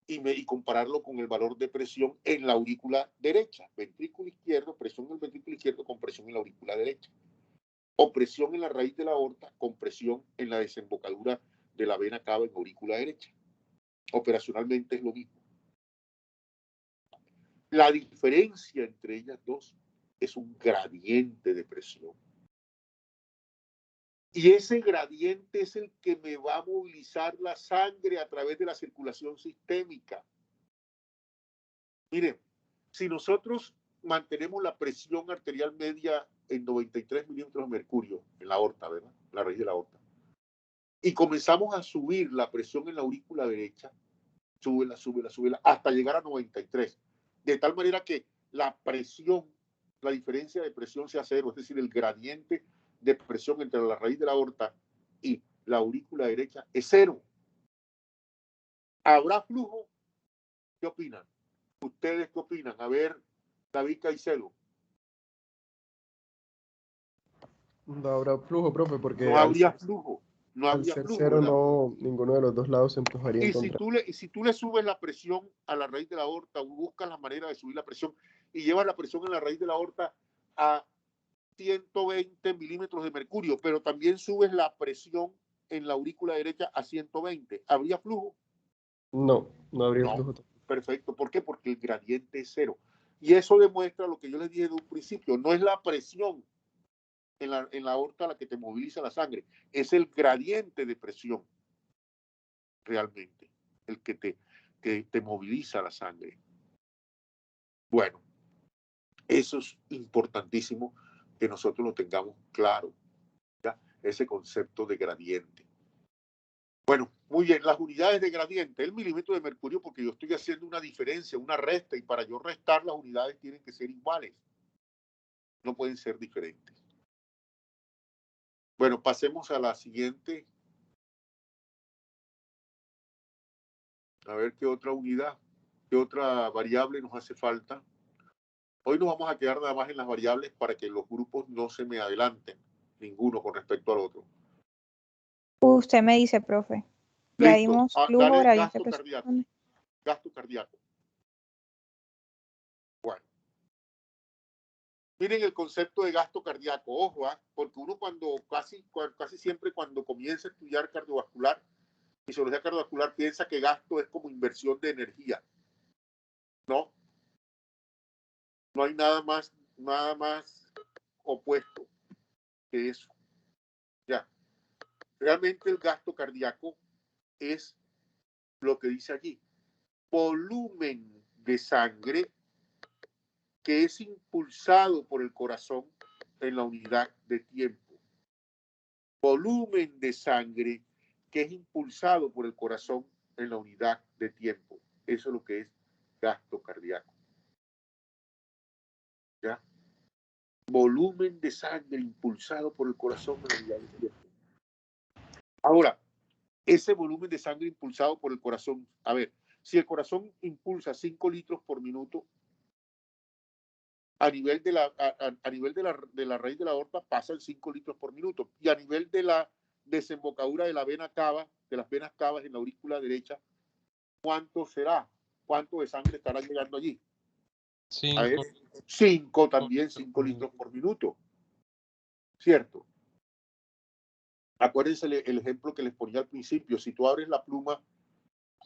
y compararlo con el valor de presión en la aurícula derecha, ventrículo izquierdo, presión en el ventrículo izquierdo con presión en la aurícula derecha. O presión en la raíz de la aorta con presión en la desembocadura de la vena cava en aurícula derecha. Operacionalmente es lo mismo. La diferencia entre ellas dos es un gradiente de presión. Y ese gradiente es el que me va a movilizar la sangre a través de la circulación sistémica. Miren, si nosotros mantenemos la presión arterial media en 93 milímetros de mercurio en la aorta, ¿verdad? La raíz de la aorta. Y comenzamos a subir la presión en la aurícula derecha, súbela, súbela, súbela, hasta llegar a 93. De tal manera que la presión, la diferencia de presión sea cero, es decir, el gradiente de presión entre la raíz de la aorta y la aurícula derecha es cero. ¿Habrá flujo? ¿Qué opinan? ¿Ustedes qué opinan? A ver, David Caicedo. No habrá flujo, profe, porque No habría flujo. No al habría ser flujo, cero, ¿verdad? no, ninguno de los dos lados se empujaría en Y contra. si tú le subes la presión a la raíz de la aorta, buscas la manera de subir la presión y llevas la presión en la raíz de la aorta a 120 milímetros de mercurio, pero también subes la presión en la aurícula derecha a 120. ¿Habría flujo? No, no habría No. flujo. Perfecto. ¿Por qué? Porque el gradiente es cero. Y eso demuestra lo que yo les dije de un principio. No es la presión en la aorta la que te moviliza la sangre, es el gradiente de presión realmente el que te moviliza la sangre. Bueno, eso es importantísimo que nosotros lo tengamos claro, ¿ya? Ese concepto de gradiente. Bueno, muy bien, las unidades de gradiente, el milímetro de mercurio, porque yo estoy haciendo una diferencia, una resta, y para yo restar las unidades tienen que ser iguales, no pueden ser diferentes. Bueno, pasemos a la siguiente. A ver qué otra unidad, qué otra variable nos hace falta. Hoy nos vamos a quedar nada más en las variables para que los grupos no se me adelanten, ninguno con respecto al otro. Usted me dice, profe. Ya Listo. dimos flujo, Dale gradiente, gasto cardíaco. Gasto cardíaco. Bueno. Miren el concepto de gasto cardíaco. Ojo, porque uno casi siempre cuando comienza a estudiar cardiovascular, fisiología cardiovascular, piensa que gasto es como inversión de energía. No. No hay nada más opuesto que eso. Ya. Realmente el gasto cardíaco es lo que dice allí. Volumen de sangre que es impulsado por el corazón en la unidad de tiempo. Volumen de sangre que es impulsado por el corazón en la unidad de tiempo. Eso es lo que es gasto cardíaco. ¿Ya? Volumen de sangre impulsado por el corazón en la unidad de tiempo. Ahora, ese volumen de sangre impulsado por el corazón, a ver, si el corazón impulsa 5 litros por minuto, a nivel de la raíz de la aorta pasan 5 litros por minuto. Y a nivel de la desembocadura de la vena cava, de las venas cavas en la aurícula derecha, ¿cuánto será? ¿Cuánto de sangre estará llegando allí? 5. 5 también, 5 litros por minuto. ¿Cierto? Acuérdense el ejemplo que les ponía al principio. Si tú abres la pluma,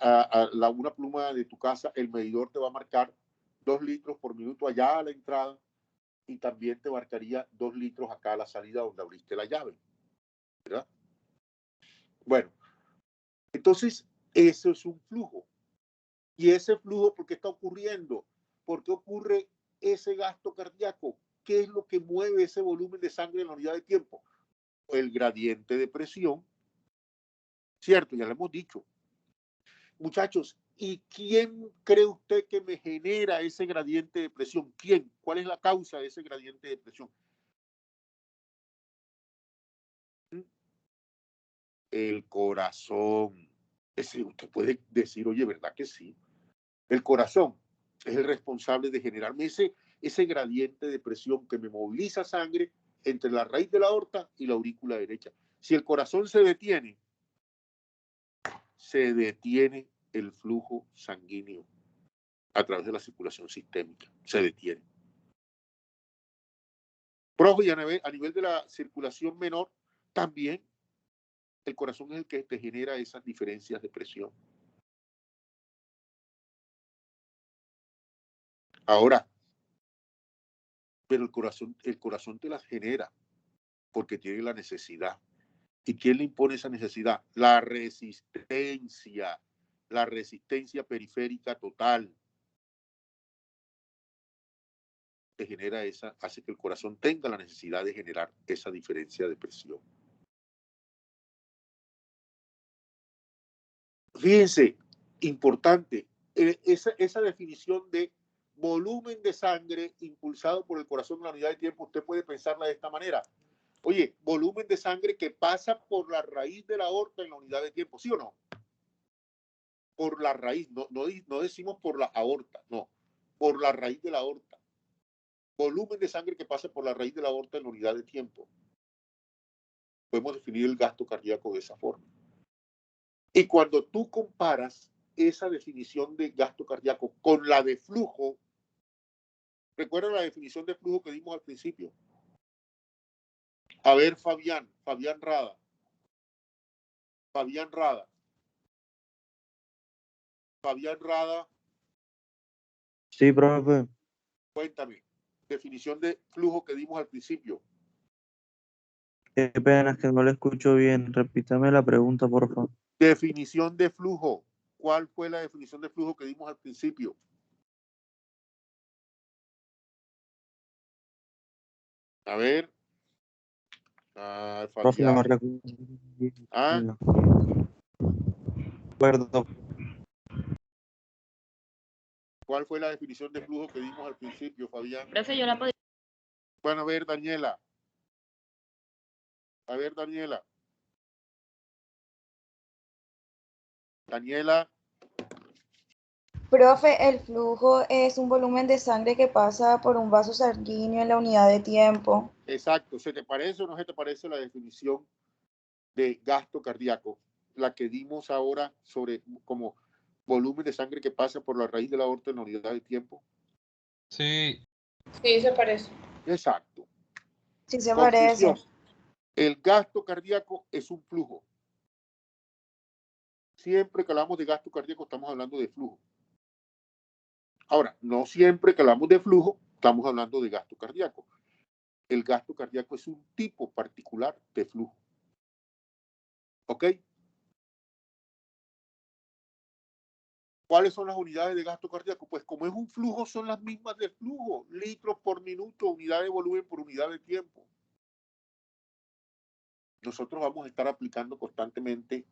una pluma de tu casa, el medidor te va a marcar 2 litros por minuto allá a la entrada y también te marcaría 2 litros acá a la salida donde abriste la llave. ¿Verdad? Bueno, entonces eso es un flujo. Y ese flujo, ¿por qué está ocurriendo? ¿Por qué ocurre ese gasto cardíaco? ¿Qué es lo que mueve ese volumen de sangre en la unidad de tiempo? El gradiente de presión, ¿cierto? Ya lo hemos dicho. Muchachos, ¿y quién cree usted que me genera ese gradiente de presión? ¿Quién? ¿Cuál es la causa de ese gradiente de presión? El corazón. Usted puede decir, oye, ¿verdad que sí? El corazón es el responsable de generarme ese gradiente de presión que me moviliza sangre entre la raíz de la aorta y la aurícula derecha. Si el corazón se detiene el flujo sanguíneo a través de la circulación sistémica. Se detiene. Profe, y a nivel de la circulación menor, también El corazón es el que te genera esas diferencias de presión. Ahora, pero el corazón te las genera porque tiene la necesidad. ¿Y quién le impone esa necesidad? La resistencia periférica total. Te genera hace que el corazón tenga la necesidad de generar esa diferencia de presión. Fíjense, importante, esa definición de volumen de sangre impulsado por el corazón en la unidad de tiempo, usted puede pensarla de esta manera. Oye, volumen de sangre que pasa por la raíz de la aorta en la unidad de tiempo, ¿sí o no? Por la raíz, no decimos por la aorta, no, por la raíz de la aorta. Volumen de sangre que pasa por la raíz de la aorta en la unidad de tiempo. Podemos definir el gasto cardíaco de esa forma. Y cuando tú comparas esa definición de gasto cardíaco con la de flujo, recuerda la definición de flujo que dimos al principio. A ver, Fabián Rada. Sí, profe. Cuéntame, definición de flujo que dimos al principio. Qué pena, es que no le escucho bien. Repítame la pregunta, por favor. Definición de flujo. ¿Cuál fue la definición de flujo que dimos al principio? A ver. Profe, no Fabián. recuerdo. ¿Cuál fue la definición de flujo que dimos al principio, Fabián? Profe, yo la podría... Bueno, a ver, Daniela. Daniela. Profe, el flujo es un volumen de sangre que pasa por un vaso sanguíneo en la unidad de tiempo. Exacto. ¿Se te parece o no se te parece la definición de gasto cardíaco? La que dimos ahora sobre como volumen de sangre que pasa por la raíz de la aorta en la unidad de tiempo. Sí. Sí, se parece. Exacto. Sí, se Conclusión. parece. El gasto cardíaco es un flujo. Siempre que hablamos de gasto cardíaco estamos hablando de flujo. Ahora, no siempre que hablamos de flujo estamos hablando de gasto cardíaco. El gasto cardíaco es un tipo particular de flujo. ¿Ok? ¿Cuáles son las unidades de gasto cardíaco? Pues como es un flujo, son las mismas de flujo. Litros por minuto, unidad de volumen por unidad de tiempo. Nosotros vamos a estar aplicando constantemente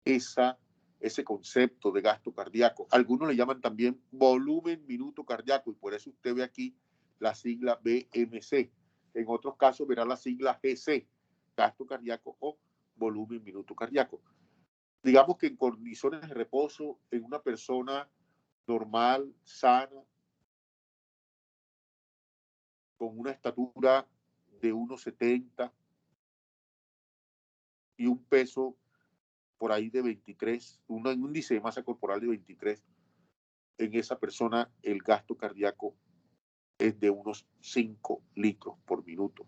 ese concepto de gasto cardíaco. Algunos le llaman también volumen minuto cardíaco y por eso usted ve aquí la sigla BMC. En otros casos verá la sigla GC, gasto cardíaco o volumen minuto cardíaco. Digamos que en condiciones de reposo, en una persona normal, sana, con una estatura de 1,70 y un peso por ahí de 23, un índice de masa corporal de 23, en esa persona el gasto cardíaco es de unos 5 litros por minuto.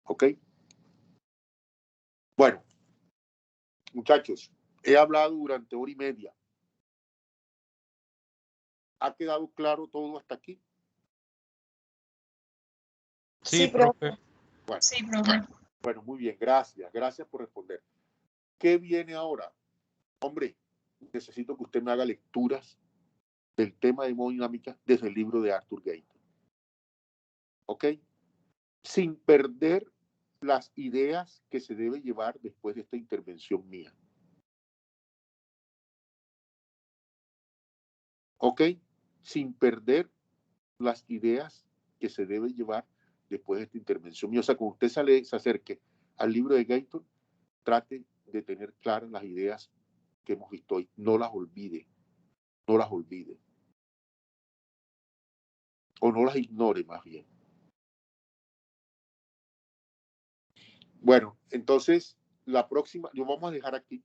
¿Ok? Bueno, muchachos, he hablado durante hora y media. ¿Ha quedado claro todo hasta aquí? Sí, profe. Bueno, Sí, profe. bueno, muy bien, gracias. Gracias por responder. ¿Qué viene ahora? Hombre, necesito que usted me haga lecturas del tema de hemodinámica desde el libro de Arthur Gayton. ¿Ok? Sin perder las ideas que se debe llevar después de esta intervención mía. ¿Ok? Sin perder las ideas que se debe llevar después de esta intervención mía. O sea, cuando usted se acerque al libro de Gayton, trate de tener claras las ideas que hemos visto hoy. No las olvide. No las olvide. O no las ignore más bien. Bueno, entonces, la próxima, lo vamos a dejar aquí,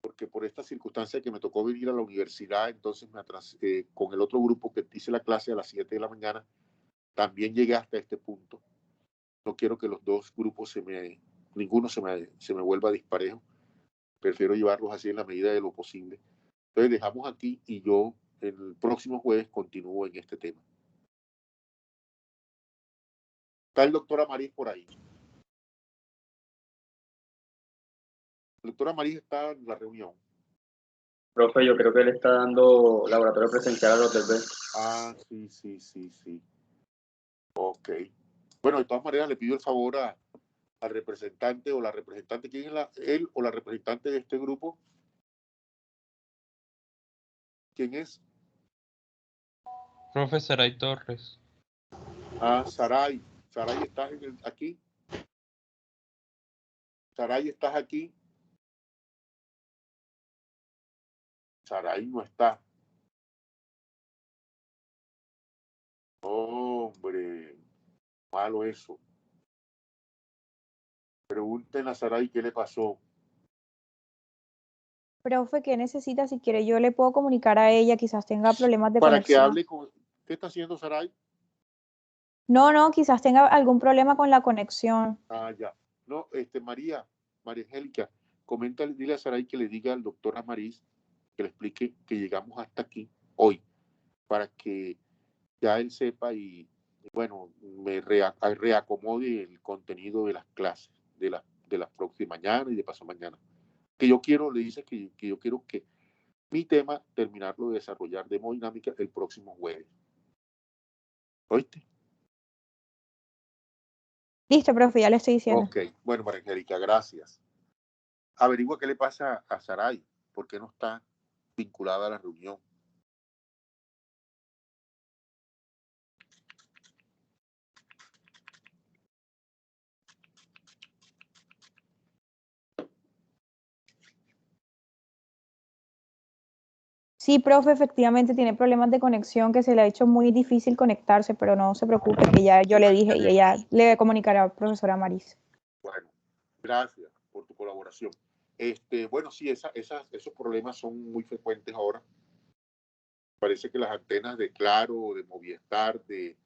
porque por esta circunstancia que me tocó venir a la universidad, entonces me atrasé con el otro grupo que hice la clase a las 7 de la mañana, también llegué hasta este punto. No quiero que los dos grupos se me ninguno se me vuelva disparejo. Prefiero llevarlos así en la medida de lo posible. Entonces dejamos aquí y yo el próximo jueves continúo en este tema. Está el doctor Amariz por ahí. El doctor Amariz está en la reunión. Profe, yo creo que él está dando laboratorio presencial a los del B. Ah, sí. Ok. Bueno, de todas maneras le pido el favor al representante o la representante. ¿Quién es él o la representante de este grupo? ¿Quién es? Profe Saray Torres. Ah, Saray. Saray, ¿estás aquí? Saray, ¿estás aquí? Saray no está. Hombre, malo eso. Pregúntenle a Saray qué le pasó. Profe, ¿qué necesita? Si quiere, yo le puedo comunicar a ella, quizás tenga problemas de Para conexión. que hable con... ¿Qué está haciendo Saray? No, quizás tenga algún problema con la conexión. Ah, ya. No, María Angélica, coméntale, dile a Saray que le diga al doctor Amariz que le explique que llegamos hasta aquí hoy, para que ya él sepa y bueno, me reacomode el contenido de las clases de la próxima mañana y de pasado mañana. Que yo quiero, le dice que yo quiero que mi tema terminarlo de desarrollar de hemodinámica el próximo jueves. ¿Oíste? Listo, profe, ya le estoy diciendo. Ok, bueno, María Angélica, gracias. Averigua qué le pasa a Saray, por qué no está vinculada a la reunión. Sí, profe, efectivamente tiene problemas de conexión, que se le ha hecho muy difícil conectarse, pero no se preocupe, que ya yo le dije y ella le comunicará a la profesora Maris. Bueno, gracias por tu colaboración. Bueno, sí, esos problemas son muy frecuentes ahora. Parece que las antenas de Claro, de Movistar, de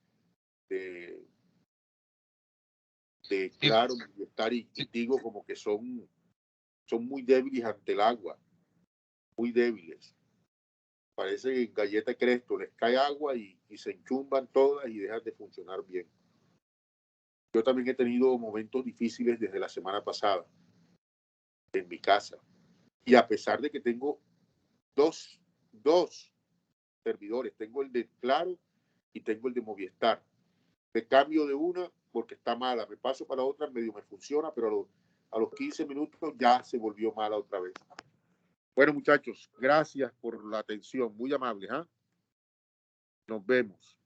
Claro, Movistar y Tigo como que son muy débiles ante el agua, muy débiles. Parece que en Galleta Cresto les cae agua y se enchumban todas y dejan de funcionar bien. Yo también he tenido momentos difíciles desde la semana pasada en mi casa. Y a pesar de que tengo dos servidores, tengo el de Claro y tengo el de Movistar. Me cambio de una porque está mala, me paso para otra, medio me funciona, pero a los 15 minutos ya se volvió mala otra vez. Bueno, muchachos, gracias por la atención, muy amables. Nos vemos.